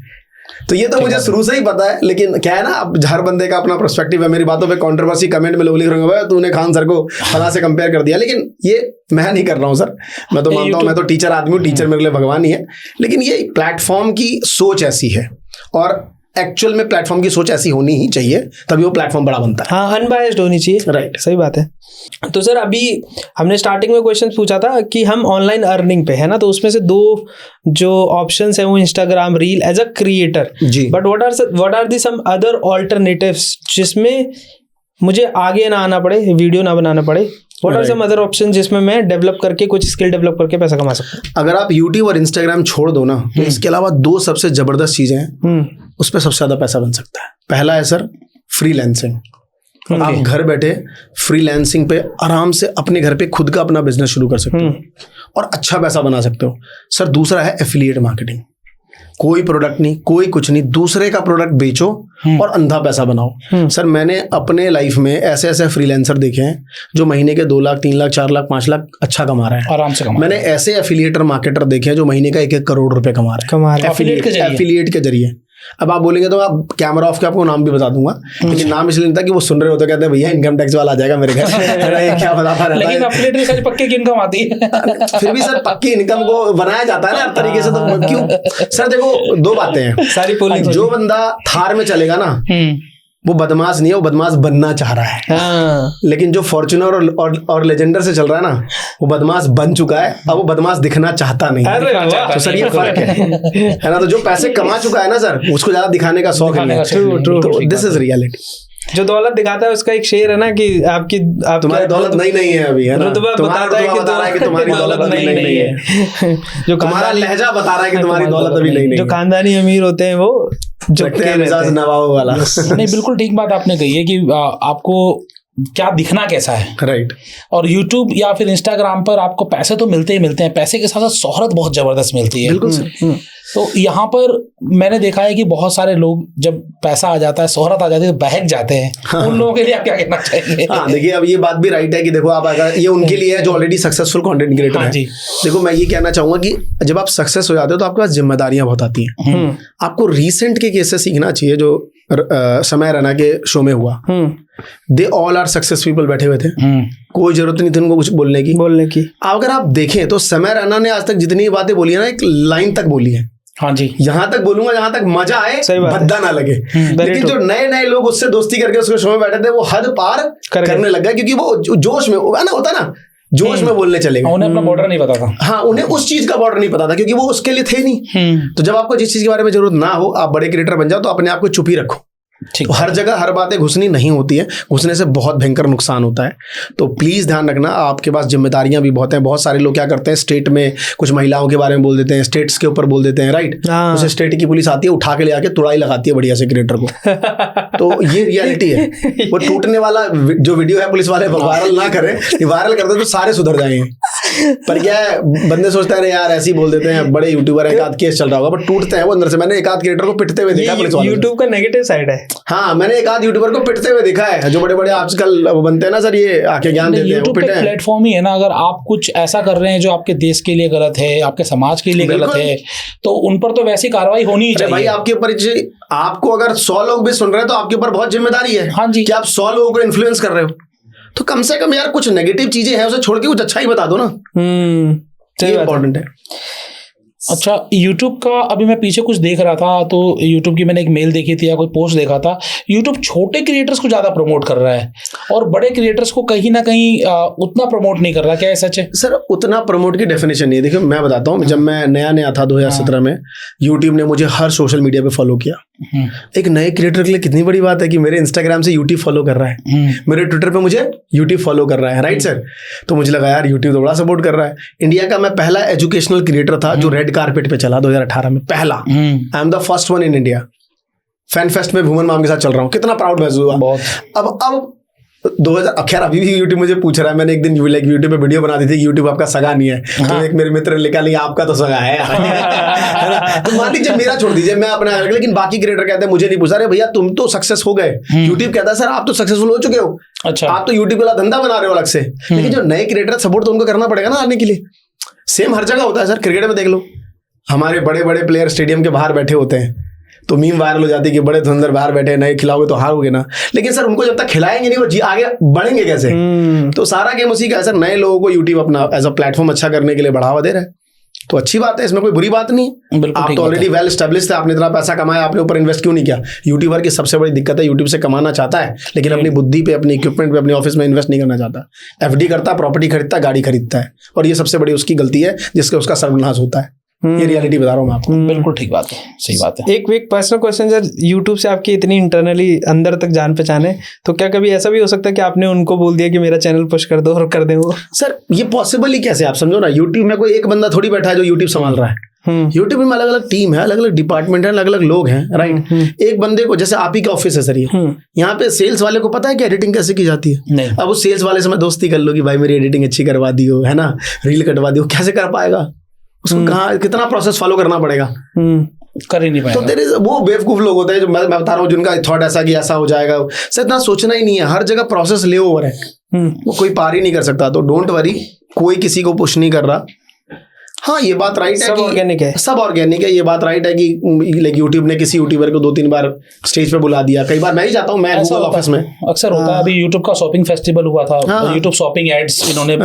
S2: तो ये तो मुझे शुरू से ही पता है, लेकिन क्या है ना, अब हर बंदे का अपना पर्सपेक्टिव है। मेरी बातों पे कंट्रोवर्सी कमेंट में लोग लिख रहे होंगे, तूने खान सर को फला से कंपेयर कर दिया, लेकिन ये मैं नहीं कर रहा हूँ सर। मैं तो मानता हूँ, मैं तो टीचर आदमी हूँ, टीचर मेरे लिए भगवान ही है। लेकिन ये प्लेटफॉर्म की सोच ऐसी है, और एक्चुअल में प्लेटफॉर्म की सोच ऐसी होनी ही चाहिए, तभी वो प्लेटफॉर्म बड़ा बनता है।
S3: हाँ, अनबायस्ड होनी चाहिए।
S2: राइट,
S3: सही बात है। तो सर अभी हमने स्टार्टिंग में क्वेश्चन पूछा था कि हम ऑनलाइन अर्निंग पे है ना, तो उसमें से 2 जो ऑप्शंस है वो Instagram reel as a creator
S2: जी,
S3: but what are the some other alternatives जिसमें मुझे आगे ना आना पड़े, वीडियो ना बनाना पड़े? What are some other option जिसमें मैं डेवलप करके, कुछ स्किल डेवलप करके पैसा कमा सकता हूँ?
S2: अगर आप यूट्यूब और इंस्टाग्राम छोड़ दो ना, तो इसके अलावा 2 सबसे जबरदस्त चीजें हैं, उस पर सबसे ज्यादा पैसा बन सकता है। पहला है सर फ्रीलांसिंग। आप घर बैठे फ्रीलांसिंग पे आराम से अपने घर पे खुद का अपना बिजनेस शुरू कर सकते हो और अच्छा पैसा बना सकते हो सर। दूसरा है एफिलिएट मार्केटिंग। कोई प्रोडक्ट नहीं, कोई कुछ नहीं, दूसरे का प्रोडक्ट बेचो और अंधा पैसा बनाओ। सर मैंने अपने लाइफ में ऐसे ऐसे फ्रीलांसर देखे हैं जो महीने के 2 लाख 3 लाख 4 लाख 5 लाख अच्छा कमा रहे हैं, आराम से कमा। मैंने ऐसे एफिलिएटर मार्केटर देखे हैं जो महीने का 1-1 करोड़ रुपए कमा रहे हैं एफिलिएट के जरिए। अब आप बोलेंगे तो आप कैमरा ऑफ के आपको नाम भी बता दूंगा, लेकिन नाम इसलिए नहीं था कि वो सुन रहे होते, कहते हैं भैया इनकम टैक्स वाला आ जाएगा मेरे घर। क्या बताता रहता है,
S1: लेकिन एफिलिएट रिसर्च पक्के की इनकम आती है।
S2: फिर भी सर पक्की इनकम को बनाया जाता है ना हर तरीके से, तो क्यों सर? देखो 2 बातें हैं
S3: सारी पोलिंग।
S2: जो बंदा थार में चलेगा ना, वो बदमाश नहीं है, वो बदमाश बनना चाह रहा है।
S3: हाँ।
S2: लेकिन जो फॉर्च्यूनर और लेजेंडर से चल रहा है ना, वो बदमाश बन चुका है, अब वो बदमाश दिखना चाहता नहीं है। तो सर ये फर्क है ना। तो जो पैसे कमा चुका है ना सर, उसको ज्यादा दिखाने का शौक नहीं है। तो दिस इज रियलिटी। जो
S3: दौलत दिखाता है उसका एक शेर है ना कि आपकी
S2: तुम्हारी दौलत नहीं है अभी, है ना, तुम्हारा बता रहा है कि तुम्हारी दौलत अभी नहीं है। जो तुम्हारा लहजा बता रहा है कि तुम्हारी दौलत अभी नहीं है।
S3: जो खानदानी अमीर होते हैं वो
S2: मिजाज नवाब वाला।
S1: नहीं, बिल्कुल ठीक बात आपने कही है कि आपको क्या दिखना कैसा है,
S2: राइट।
S1: और YouTube या फिर Instagram पर आपको पैसे तो मिलते ही मिलते हैं, पैसे के साथ साथ शोहरत बहुत जबरदस्त मिलती है।
S2: बिल्कुल सर।
S1: तो यहाँ पर मैंने देखा है कि बहुत सारे लोग जब पैसा आ जाता है, शोहरत आ जाती है, तो बहक जाते हैं।
S2: हाँ।
S1: उन लोगों के लिए आप क्या कहना चाहेंगे?
S2: हाँ देखिए, अब ये बात भी राइट है कि देखो आप अगर ये उनके लिए है जो ऑलरेडी सक्सेसफुल कंटेंट क्रिएटर है। देखो मैं ये कहना चाहूंगा कि जब आप सक्सेस हो जाते हो तो आपके पास जिम्मेदारियां बहुत आती हैं। आपको रिसेंट के केस से सीखना चाहिए जो समय रैना के शो में हुआ। They all are success people बैठे हुए थे, कोई जरूरत नहीं थी उनको कुछ बोलने की। अगर आप देखें तो समय रैना ने आज तक जितनी बातें बोली है ना, एक लाइन तक बोली है।
S1: हाँ जी,
S2: यहां तक बोलूंगा जहां तक मजा आए, भद्दा ना लगे। लेकिन जो नए नए लोग उससे दोस्ती करके उसके शो में बैठे थे, वो हद पार करने लग गए, क्योंकि वो जोश में होता ना, जोश में बोलने चले गए।
S1: उन्हें अपना बॉर्डर नहीं पता था।
S2: हाँ, उन्हें उस चीज का बॉर्डर नहीं पता था, क्योंकि वो उसके लिए थे नहीं। तो जब आपको जिस चीज के बारे में जरूरत ना हो, आप बड़े क्रिएटर बन जाओ, तो अपने आप को चुप ही रखो। तो हर जगह हर बातें घुसनी नहीं होती है, घुसने से बहुत भयंकर नुकसान होता है। तो प्लीज ध्यान रखना, आपके पास जिम्मेदारियां भी बहुत हैं। बहुत सारे लोग क्या करते हैं, स्टेट में कुछ महिलाओं के बारे में बोल देते हैं, स्टेट्स के ऊपर बोल देते हैं, राइट। उसे स्टेट की पुलिस आती है, उठा के ले आके तुड़ाई लगाती है बढ़िया से क्रिएटर को। तो ये रियलिटी है। वो टूटने वाला जो वीडियो है, पुलिस वाले वायरल ना करें, वायरल कर दे तो सारे सुधर जाएंगे। पर क्या है, बंदे सोचते हैं यार ऐसे ही बोल देते हैं, बड़े यूट्यूबर है, एक आध केस चल रहा होगा, बट टूटते हैं वो अंदर से। मैंने एक आध क्रिएटर को पिटते हुए देखा पुलिस वालों।
S3: यूट्यूब का नेगेटिव साइड है।
S2: हाँ, मैंने एक आध यूट्यूबर को पिटते हुए देखा है, जो बड़े बड़े आजकल बनते हैं ना सर, ये आके ज्ञान देते हैं।
S1: यूट्यूब पे प्लेटफॉर्म ही है ना, अगर आप कुछ ऐसा कर रहे हैं जो आपके देश के लिए गलत है, आपके समाज के लिए गलत है, तो उन पर तो वैसी कार्रवाई होनी ही चाहिए।
S2: भाई आपके ऊपर, आपको अगर 100 लोग भी सुन रहे हैं तो आपके ऊपर बहुत जिम्मेदारी है।
S1: हाँ जी,
S2: कि आप 100 लोगों को इन्फ्लुएंस कर रहे हो, तो कम से कम यार कुछ नेगेटिव चीजें हैं उसे छोड़ के कुछ अच्छा ही बता दो ना। ये इंपॉर्टेंट है।
S1: अच्छा, YouTube का अभी मैं पीछे कुछ देख रहा था, तो YouTube की मैंने एक मेल देखी थी या कोई पोस्ट देखा था, YouTube छोटे क्रिएटर्स को ज़्यादा प्रमोट कर रहा है और बड़े क्रिएटर्स को कहीं ना कहीं उतना प्रमोट नहीं कर रहा। क्या है सच है?
S2: सर उतना प्रमोट की डेफिनेशन नहीं है। देखिए मैं बताता हूँ, जब मैं नया था 2017 में, YouTube ने मुझे हर सोशल मीडिया पे फॉलो किया। एक नए क्रिएटर के लिए कितनी बड़ी बात है कि मेरे Instagram से YouTube फॉलो कर रहा है, मेरे ट्विटर पे मुझे YouTube फॉलो कर रहा है, राइट सर। तो मुझे लगा यार YouTube तो बड़ा सपोर्ट कर रहा है। इंडिया का मैं पहला एजुकेशनल क्रिएटर था जो रेड कारपेट पे चला 2018 में, पहला। I am the first one in India. Fan fest में भूमन माम के साथ चल रहा हूँ, कितना प्राउड महसूस हुआ। अब 2000 खैर अभी भी YouTube मुझे पूछ रहा है। मैंने एक दिन YouTube पे वीडियो बना दी थी कि YouTube आपका सगा नहीं है। तो एक मेरे मित्र ने लिखा, नहीं आपका तो सगा है। तो मान लीजिए मेरा छोड़ दीजिए, मैं अपना, लेकिन बाकी क्रिएटर कहते हैं मुझे नहीं पूछा, अरे भैया तुम तो सक्सेस हो गए। YouTube कहता है सर आप तो सक्सेसफुल हो चुके हो, अच्छा आप तो YouTube वाला धंधा बना रहे हो अलग से। लेकिन जो नए क्रिएटर, सपोर्ट तो उनको करना पड़ेगा ना आने के लिए। सेम हर जगह होता है सर। क्रिकेट में देख लो, हमारे बड़े बड़े प्लेयर स्टेडियम के बाहर बैठे होते हैं, तो मीम वायरल हो जाती है कि बड़े धुंधर बाहर बैठे, नहीं खिलाओगे तो हारोगे ना। लेकिन सर उनको जब तक खिलाएंगे नहीं, वो आगे बढ़ेंगे कैसे? तो सारा गेम उसी का है सर। नए लोगों को YouTube अपना एज अ प्लेटफॉर्म अच्छा करने के लिए बढ़ावा दे रहा है, तो अच्छी बात है, इसमें कोई बुरी बात नहीं। आप तो ऑलरेडी वेल एस्टेब्लिश्ड थे, आपने इतना पैसा कमाया, आपने ऊपर इन्वेस्ट क्यों नहीं किया? यूट्यूबर की सबसे बड़ी दिक्कत है, यूट्यूब से कमाना चाहता है लेकिन अपनी बुद्धि पे, अपनी इक्विपमेंट पे, अपने ऑफिस में इन्वेस्ट नहीं करना चाहता। FD करता, प्रॉपर्टी खरीदता, गाड़ी खरीदता है, और ये सबसे बड़ी उसकी गलती है जिससे उसका सर्वनाश होता है। ये रियलिटी बता रहा हूँ मैं आपको।
S1: बिल्कुल ठीक बात है, सही बात है।
S3: एक पर्सनल क्वेश्चन सर, यूट्यूब से आपकी इतनी इंटरनली अंदर तक जान पहचान है, तो क्या कभी ऐसा भी हो सकता है कि आपने उनको बोल दिया कि मेरा चैनल पुश कर दो और कर दे वो?
S2: सर ये पॉसिबल ही कैसे? आप समझो ना, यूट्यूब में कोई एक बंदा थोड़ी बैठा है जो यूट्यूब संभाल रहा है। यूट्यूब में अलग अलग टीम है, अलग अलग डिपार्टमेंट है, अलग अलग लोग हैं, राइट। एक बंदे को, जैसे आप ही का ऑफिस है सर, ये यहाँ पे सेल्स वाले को पता है कि एडिटिंग कैसे की जाती है? अब उस सेल्स वाले से मैं दोस्ती कर लूँ कि भाई मेरी एडिटिंग अच्छी करवा दियो, है ना, रील कटवा दियो, कैसे कर पाएगा? उसको कहाँ, कितना प्रोसेस फॉलो करना पड़ेगा?
S1: कर ही नहीं पाएगा।
S2: तो तेरे वो बेवकूफ लोग होते हैं जो मैं बता रहा हूँ, जिनका थॉट ऐसा कि ऐसा हो जाएगा, सर इतना सोचना ही नहीं है। हर जगह प्रोसेस ले ओवर है, वो कोई पार ही नहीं कर सकता। तो डोंट वरी, कोई किसी को पुश नहीं कर रहा। हाँ ये बात राइट है,
S3: सब ऑर्गेनिक है,
S2: सब ऑर्गेनिक है। ये बात राइट है कि लाइक यूट्यूब ने किसी यूट्यूबर को 2-3 बार स्टेज पे बुला दिया। कई बार मैं ही जाता हूँ, मैं गूगल ऑफिस में
S1: अक्सर होता है। अभी यूट्यूब का शॉपिंग फेस्टिवल हुआ था, यूट्यूब शॉपिंग एड्स, इन्होंने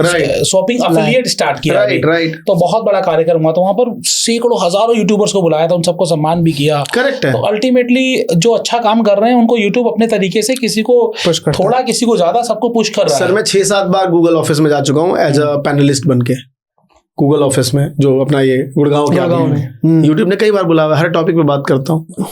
S1: शॉपिंग अफिलिएट स्टार्ट किया,
S2: राइट।
S1: तो बहुत बड़ा कार्यक्रम हुआ था वहां पर, सैकड़ों हजारों यूट्यूबर्स को बुलाया था, उन सबको सम्मान भी किया।
S2: करेक्ट है।
S1: तो अल्टीमेटली जो अच्छा काम कर रहे हैं उनको यूट्यूब अपने तरीके से किसी को थोड़ा, किसी को ज्यादा, सबको पुश कर रहा है।
S2: सर मैं 6-7 बार गूगल ऑफिस में जा चुका हूँ एज अ पैनलिस्ट बन के। गूगल ऑफिस में जो अपना ये गुड़गांव के आगे में यूट्यूब ने कई बार बुलाया, हर टॉपिक पे बात करता हूँ।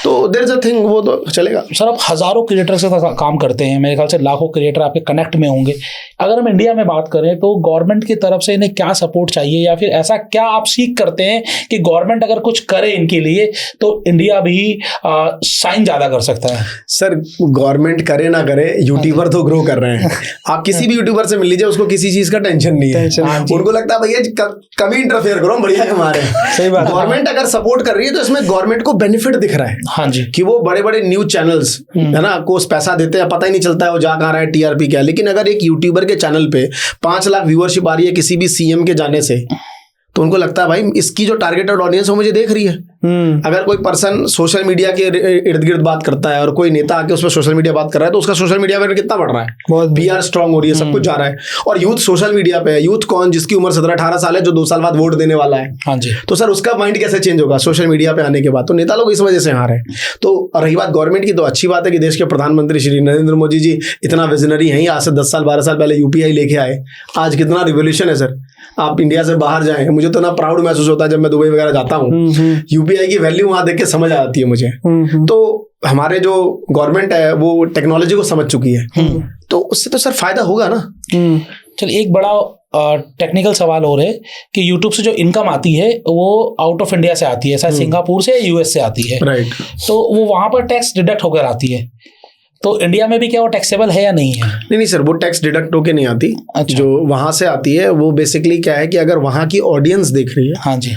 S2: तो देयर इज अ थिंग, वो तो चलेगा
S1: सर। आप हजारों क्रिएटर से काम करते हैं, मेरे ख्याल से लाखों क्रिएटर आपके कनेक्ट में होंगे। अगर हम इंडिया में बात करें तो गवर्नमेंट की तरफ से इन्हें क्या सपोर्ट चाहिए, या फिर ऐसा क्या आप सीख करते हैं कि गवर्नमेंट अगर कुछ करे इनके लिए तो इंडिया भी शाइन ज्यादा कर सकता है?
S2: सर गवर्नमेंट करे ना करे, यूट्यूबर तो ग्रो कर रहे हैं। आप किसी भी यूट्यूबर से मिल लीजिए, उसको किसी चीज का टेंशन नहीं है। उनको लगता है भैया कभी इंटरफेयर करो, बढ़िया कमा रहे हैं।
S3: सही बात।
S2: गवर्नमेंट अगर सपोर्ट कर रही है तो इसमें गवर्नमेंट को बेनिफिट दिख रहा है।
S1: हाँ जी,
S2: कि वो बड़े बड़े न्यूज चैनल्स है ना को पैसा देते हैं, पता ही नहीं चलता है वो जा कहाँ रहा है, टीआरपी क्या है। लेकिन अगर एक यूट्यूबर के चैनल पे 5 लाख व्यूअरशिप आ रही है किसी भी सीएम के जाने से, तो उनको लगता है भाई इसकी जो टारगेटेड ऑडियंस है मुझे देख रही है। अगर कोई पर्सन सोशल मीडिया के इर्द गिर्द बात करता है और कोई नेता आके उसमें सोशल मीडिया बात कर रहा है, तो उसका सोशल मीडिया पर कितना बढ़ रहा है, बहुत पीआर स्ट्रांग हो रही है, सब कुछ जा रहा है। और यूथ सोशल मीडिया पे है। यूथ कौन? जिसकी उम्र 17-18 साल है, जो 2 साल बाद वोट देने वाला है।
S1: हाँ जी।
S2: तो सर उसका माइंड कैसे चेंज होगा सोशल मीडिया पे आने के बाद? तो नेता लोग इस वजह से हारे हैं। तो रही बात गवर्नमेंट की, तो अच्छी बात है कि देश के प्रधानमंत्री श्री नरेंद्र मोदी जी इतना विजनरी हैं। आज से 10 साल 12 साल पहले यूपीआई लेके आए। आज कितना रिवोल्यूशन है सर। आप इंडिया से बाहर जाएं, मुझे तो ना प्राउड महसूस होता है जब मैं दुबई वगैरह जाता हूँ। यूपीआई की वैल्यू वहां देख के समझ आती है मुझे। तो हमारे जो गवर्नमेंट है वो टेक्नोलॉजी को समझ चुकी है, तो उससे तो सर फायदा होगा ना।
S1: चलिए, एक बड़ा टेक्निकल सवाल हो रहा है कि यूट्यूब से जो इनकम आती है वो आउट ऑफ इंडिया से आती है, शायद सिंगापुर से या यूएस से आती है,
S2: राइट।
S1: तो वो वहां पर टैक्स डिडक्ट होकर आती है। तो इंडिया में भी क्या वो टैक्सेबल है या नहीं है?
S2: नहीं सर, वो टैक्स डिडक्ट होके नहीं आती।
S1: अच्छा।
S2: जो वहां से आती है वो बेसिकली क्या है कि अगर वहां की ऑडियंस देख रही है,
S1: हाँ जी,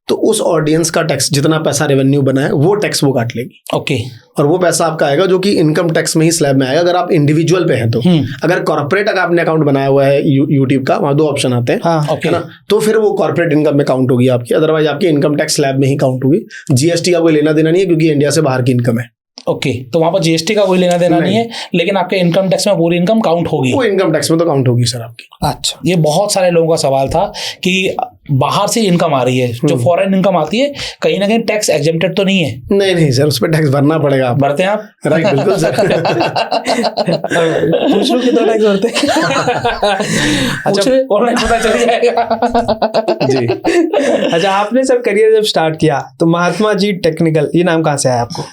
S2: तो उस ऑडियंस का टैक्स, जितना पैसा रेवेन्यू बना है वो टैक्स वो काट लेगी।
S1: ओके। और
S2: वो पैसा आपका आएगा जो कि इनकम टैक्स में ही स्लैब में आएगा अगर आप इंडिविजुअल पे हैं तो। अगर कॉर्पोरेट अगर आपने अकाउंट बनाया हुआ है यूट्यूब का, वहाँ 2 ऑप्शन आते हैं,
S1: हाँ, okay.
S2: है ना, तो फिर वो कॉर्पोरेट इनकम में काउंट होगी आपकी। अदरवाइज आपकी इनकम टैक्स स्लैब में ही काउंट होगी। जीएसटी का कोई लेना देना नहीं है क्योंकि इंडिया से बाहर की इनकम है।
S1: ओके, तो वहां पर जीएसटी का कोई लेना देना नहीं है, लेकिन आपके इनकम टैक्स में पूरी इनकम काउंट होगी।
S2: वो इनकम टैक्स में तो काउंट होगी सर आपकी।
S1: अच्छा, ये बहुत सारे लोगों का सवाल था कि बाहर से इनकम आ रही है, जो फॉरेन इनकम आती है, कहीं ना कहीं टैक्स एग्जेम्प्टेड तो नहीं है?
S2: नहीं सर, उस पर टैक्स भरना पड़ेगा।
S1: भरते हैं आप?
S2: राइट, बिल्कुल सर।
S3: पूछ लो कितना टैक्स भरते हैं।
S1: अच्छा, ऑनलाइन पता चल जाएगा
S2: जी।
S3: अच्छा, आपने सर करियर जब स्टार्ट किया तो महात्मा जी टेक्निकल, ये नाम कहाँ से आया आपको?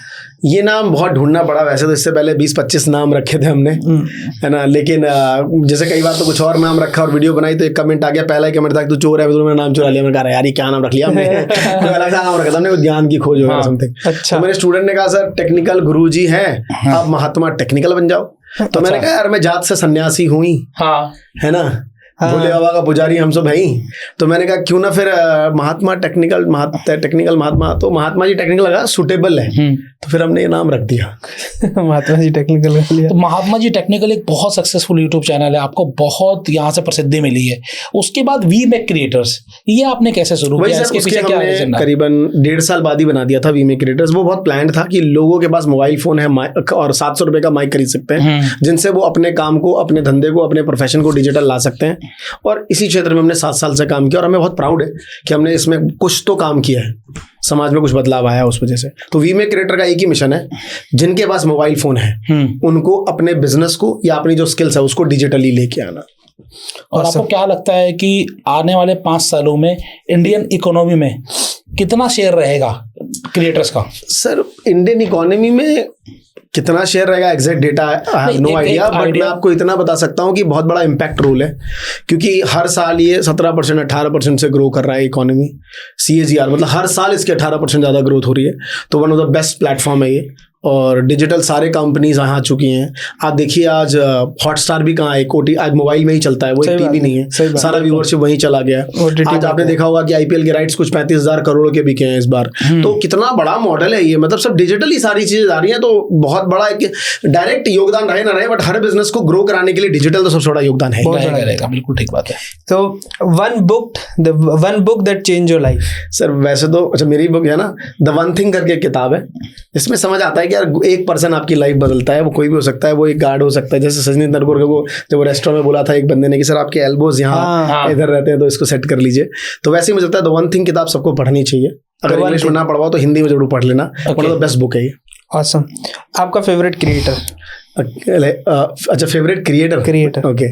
S2: ये नाम बहुत ढूंढना पड़ा। वैसे तो इससे पहले 20-25 नाम रखे थे हमने, है ना, लेकिन जैसे कई बार तो कुछ और नाम रखा और वीडियो बनाई तो एक कमेंट आ गया, पहला कमेंट था कि तू चोर है, तो मेरा नाम चुरा लिया। मैंने कहा यार ये क्या नाम रख लिया हमने। अलग सा नाम रखा था हमने, ज्ञान की खोज वगैरह समथिंग।
S3: अच्छा।
S2: तो मेरे स्टूडेंट ने कहा सर टेक्निकल गुरुजी हैं, आप महात्मा टेक्निकल बन जाओ। तो मैंने कहा यार मैं जात से सन्यासी हुई, है ना, भोले बाबा का पुजारी हम सब है ही। तो मैंने कहा क्यों ना फिर महात्मा टेक्निकल महात्मा, तो महात्मा जी टेक्निकल लगा सुटेबल है, तो फिर हमने ये नाम रख दिया।
S3: महात्मा जी टेक्निकल रख लिया।
S1: तो महात्मा जी टेक्निकल एक बहुत सक्सेसफुल यूट्यूब चैनल है, आपको बहुत यहाँ से प्रसिद्धि मिली है। उसके बाद वी मेक क्रिएटर्स, ये आपने कैसे शुरू किया? इसके पीछे क्या रीजन था?
S2: करीबन 1.5 साल बाद ही बना दिया था वी मेक क्रिएटर्स। वो बहुत प्लान था कि लोगों के पास मोबाइल फोन है और 700 रुपए का माइक खरीद सकते हैं, जिनसे वो अपने काम को, अपने धंधे को, अपने प्रोफेशन को डिजिटल ला सकते हैं। और इसी क्षेत्र में हमने 7 साल से काम किया और हमें बहुत प्राउड है कि हमने इसमें कुछ तो काम किया है, समाज में कुछ बदलाव आया है उस वजह से। तो वी मेक क्रिएटर का एक ही मिशन है, जिनके पास मोबाइल फोन है उनको अपने बिजनेस को या अपनी जो स्किल्स है उसको डिजिटली लेके आना।
S1: और आपको क्या लगता है कि आने वाले 5 सालों में इंडियन इकोनॉमी में कितना शेयर रहेगा क्रिएटर्स का?
S2: सर इंडियन इकोनॉमी में कितना शेयर रहेगा exact data I have no idea, but मैं आपको इतना बता सकता हूँ कि बहुत बड़ा इम्पैक्ट रोल है, क्योंकि हर साल ये 17% 18% से ग्रो कर रहा है इकोनॉमी। CAGR मतलब हर साल इसके 18% ज़्यादा ग्रोथ हो रही है। तो one of the best platform है ये, और डिजिटल सारे कंपनीज यहाँ आ चुकी हैं। आप देखिए आज हॉटस्टार भी कहाँ है, आज मोबाइल में ही चलता है, वो एक टीवी नहीं है, सारा व्यूअरशिप वहीं चला गया है। आज आपने देखा होगा कि IPL के राइट्स कुछ 35,000 करोड़ के बिके हैं इस बार। तो कितना बड़ा मॉडल है ये, मतलब सब डिजिटली सारी चीजें आ रही हैं। तो बहुत बड़ा एक डायरेक्ट योगदान रहे ना रहे, बट हर बिजनेस को ग्रो कराने के लिए डिजिटल तो सबसे बड़ा योगदान है।
S1: बिल्कुल ठीक बात है।
S3: तो one book that change your life.
S2: Sir वैसे तो अच्छा मेरी बुक है ना, द वन थिंग करके किताब है। इसमें समझ आता है कि यार एक पर्सन आपकी लाइफ बदलता है, वो कोई भी हो सकता है, वो एक गार्ड हो सकता है। जैसे सचिन तेंदुलकर को जब रेस्टोरेंट में बोला था एक बंदे ने कि सर आपके एल्बोज यहाँ इधर रहते हैं तो इसको सेट कर लीजिए। तो वैसे ही मुझे लगता है द वन थिंग किताब सबको पढ़नी चाहिए। अगर इंग्लिश में ना पढ़वाओ तो हिंदी में जरूर पढ़ लेना, one of the best book है ये।
S3: ऑसम। आपका फेवरेट क्रिएटर?
S2: अच्छा फेवरेट क्रिएटर
S3: ओके।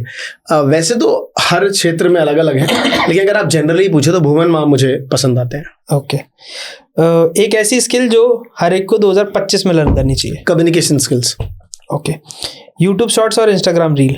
S2: वैसे तो हर क्षेत्र में अलग अलग है, लेकिन अगर आप जनरली पूछे तो भुवन माम मुझे पसंद आते हैं।
S3: ओके, एक ऐसी स्किल जो हर एक को 2025 में लर्न करनी चाहिए।
S2: Communication skills.
S3: Okay, YouTube shorts और इंस्टाग्राम रील।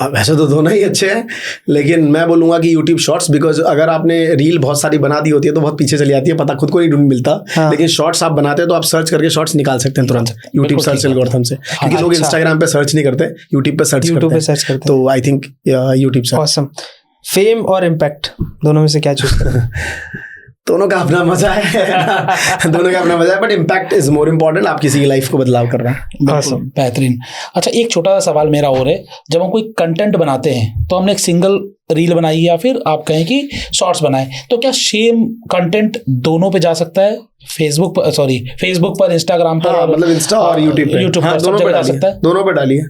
S2: वैसे तो दोनों ही अच्छे हैं, लेकिन मैं बोलूंगा कि यूट्यूब शॉर्ट्स, बिकॉज अगर आपने रील बहुत सारी बना दी होती है तो बहुत पीछे चली जाती है, पता खुद को नहीं ढूंढ मिलता। हाँ। लेकिन शॉर्ट्स आप बनाते हैं तो आप सर्च करके शॉर्ट्स निकाल सकते हैं तुरंत यूट्यूब सर्च एल्गोरिथम से, क्योंकि लोग इंस्टाग्राम पे सर्च नहीं करते, यूट्यूब पे सर्च करते हैं। तो I think YouTube search.
S3: Awesome. Fame और इम्पैक्ट, दोनों में से क्या चूज करें?
S2: दोनों का अपना मजा है दोनों का अपना मजा है, but impact is more important. आप किसी की लाइफ को बदलाव कर रहे हैं।
S1: बेहतरीन। अच्छा, एक छोटा सा सवाल मेरा और है, जब हम कोई कंटेंट बनाते हैं तो हमने एक सिंगल रील बनाई या फिर आप कहें कि शॉर्ट्स बनाए, तो क्या सेम कंटेंट दोनों पे जा सकता है? फेसबुक पर, इंस्टाग्राम पर,
S2: हाँ, मतलब इंस्टा और यूट्यूब
S1: पर सब जगह जा सकता है?
S2: दोनों पे डालिए।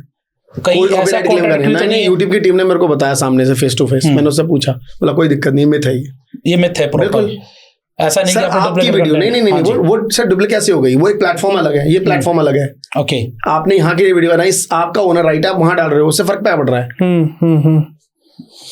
S1: कहीं ऐसा
S2: नहीं, यूट्यूब की टीम ने मेरे को बताया सामने से फेस टू फेस, मैंने उससे पूछा, बोला कोई दिक्कत नहीं, मिथ है ये मिथ है प्रॉपर। ऐसा नहीं सर, आपकी वीडियो नहीं वो सर डुप्लीकेट कैसे हो गई? वो एक प्लेटफॉर्म अलग है, ये प्लेटफॉर्म अलग है।
S1: ओके,
S2: आपने यहाँ की वीडियो बनाई, आपका ओनर राइट है, आप वहां डाल रहे हो, उससे फर्क क्या पड़ रहा है?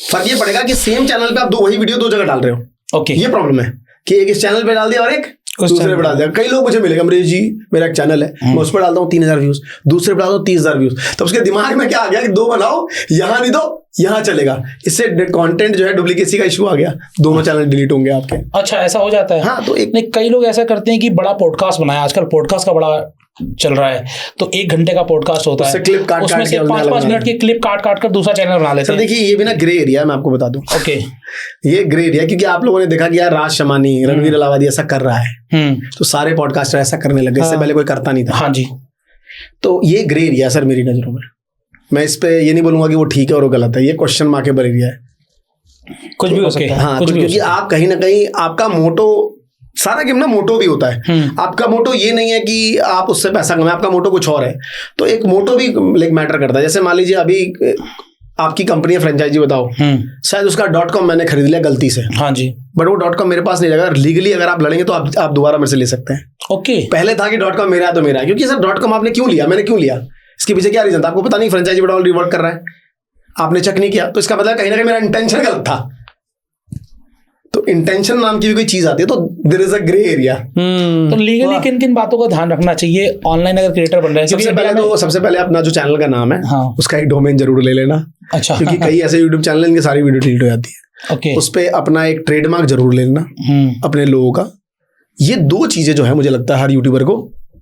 S2: फर्क ये पड़ेगा कि सेम चैनल पे आप वही वीडियो दो जगह डाल रहे हो।
S1: ओके,
S2: ये प्रॉब्लम है कि एक इस चैनल पे डाल दिया और एक दूसरे पे डाल दिया। कई लोग मुझे मिलेगा, अमरीश जी मेरा एक चैनल है, मैं उस पर डालता हूँ 3000 व्यूज, दूसरे पे डालता हूँ 30,000 व्यूज, तो उसके दिमाग में क्या आ गया कि दो बनाओ, यहाँ नहीं दो यहाँ चलेगा। इससे कंटेंट जो है डुप्लीकेसी का इशू आ गया, दोनों चैनल डिलीट होंगे आपके।
S1: अच्छा, ऐसा हो जाता है?
S2: हाँ, तो एक
S1: नहीं, कई लोग ऐसा करते हैं कि बड़ा पॉडकास्ट बनाया, आजकल पॉडकास्ट का बड़ा चल रहा है, तो 1 घंटे का पॉडकास्ट होता है,
S2: क्लिप काट
S1: उसमें से 5-5 मिनट की क्लिप काट कर दूसरा चैनल बना लेते हैं।
S2: देखिए, ये भी ना ग्रे एरिया, मैं आपको बता दूं।
S1: ओके,
S2: ये ग्रे एरिया, क्योंकि आप लोगों ने देखा कि यार राज शमानी, रणवीर अलावादी ऐसा कर रहा है, तो सारे पॉडकास्टर ऐसा करने लगे, इससे पहले कोई करता नहीं था।
S1: हाँ जी,
S2: तो ये ग्रे एरिया सर मेरी नजरों में। मैं इस पे ये नहीं बोलूंगा कि वो ठीक है और वो गलत है, ये क्वेश्चन मार्केबल एरिया है,
S1: कुछ भी हो सकता है।
S2: हाँ, क्योंकि आप कहीं ना कहीं आपका मोटो, सारा गेम ना मोटो भी होता है। आपका मोटो ये नहीं है कि आप उससे पैसा कमाए, आपका मोटो कुछ और है, तो एक मोटो भी लाइक मैटर करता है। जैसे मान लीजिए अभी आपकी कंपनी है फ्रेंचाइजी, बताओ, शायद उसका .com मैंने खरीद लिया गलती से,
S1: हाँ जी,
S2: बट वो .com मेरे पास नहीं लगा। लीगली अगर आप लड़ेंगे तो आप दोबारा मेरे से ले सकते हैं।
S1: ओके,
S2: पहले था कि .com मेरा है तो मेरा है, क्योंकि सर .com आपने क्यों लिया, मैंने क्यों लिया, इसके पीछे क्या रीजन था आपको पता नहीं? फ्रेंचाइजी बड़ा रिवर्ट कर रहा है, आपने चेक नहीं किया, तो इसका मतलब कहीं ना कहीं मेरा इंटेंशन गलत था। तो इंटेंशन नाम की भी कोई चीज आती है, तो there is a grey area.
S1: तो लीगली किन किन बातों का ध्यान रखना चाहिए ऑनलाइन अगर क्रिएटर बन रहे हैं?
S2: सबसे पहले अपना जो चैनल का नाम है,
S1: हाँ,
S2: उसका एक डोमेन जरूर ले लेना।
S1: अच्छा,
S2: क्योंकि कई ऐसे यूट्यूब चैनल इनके सारी वीडियो डिलीट हो जाती है।
S1: ओके,
S2: उस पे अपना एक ट्रेडमार्क जरूर ले लेना अपने लोगों का। ये 2 चीजें जो है मुझे लगता है हर यूट्यूबर को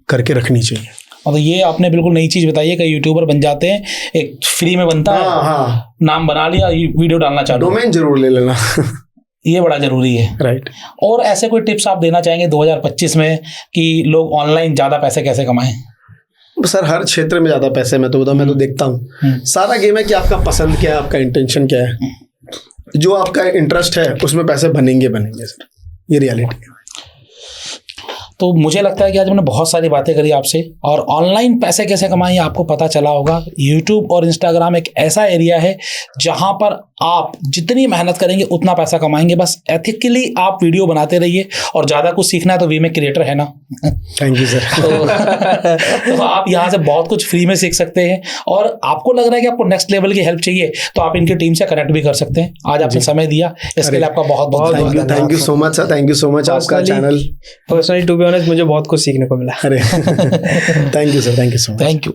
S2: करके रखनी चाहिए।
S1: और ये आपने बिल्कुल नई चीज बताई है, कई यूट्यूबर बन जाते हैं, एक फ्री में बनता है,
S2: हाँ,
S1: नाम बना लिया, वीडियो डालना चालू,
S2: डोमेन जरूर ले लेना
S1: ये बड़ा जरूरी है,
S2: राइट।
S1: और ऐसे कोई टिप्स आप देना चाहेंगे 2025 में कि लोग ऑनलाइन ज्यादा पैसे कैसे कमाएं?
S2: सर हर क्षेत्र में ज्यादा पैसे, मैं तो देखता हूँ, सारा गेम है कि आपका पसंद क्या है, आपका इंटेंशन क्या है, जो आपका इंटरेस्ट है उसमें पैसे बनेंगे सर, ये रियलिटी है।
S1: तो मुझे लगता है कि आज हमने बहुत सारी बातें करी आपसे, और ऑनलाइन पैसे कैसे कमाएं आपको पता चला होगा। यूट्यूब और इंस्टाग्राम एक ऐसा एरिया है जहां पर आप जितनी मेहनत करेंगे उतना पैसा कमाएंगे, बस एथिकली आप वीडियो बनाते रहिए, और ज़्यादा कुछ सीखना है तो वी में क्रिएटर है ना।
S2: Thank you sir.
S1: तो आप यहाँ से बहुत कुछ फ्री में सीख सकते हैं, और आपको लग रहा है कि आपको नेक्स्ट लेवल की हेल्प चाहिए तो आप इनकी टीम से कनेक्ट भी कर सकते हैं। आज आपने समय दिया, इसके लिए आपका बहुत बहुत
S2: धन्यवाद। Thank you so much sir, thank you so much. आपका channel
S3: personally to be honest मुझे बहुत कुछ सीखने को मिला।
S2: अरे thank you sir, thank you so much.
S1: Thank you.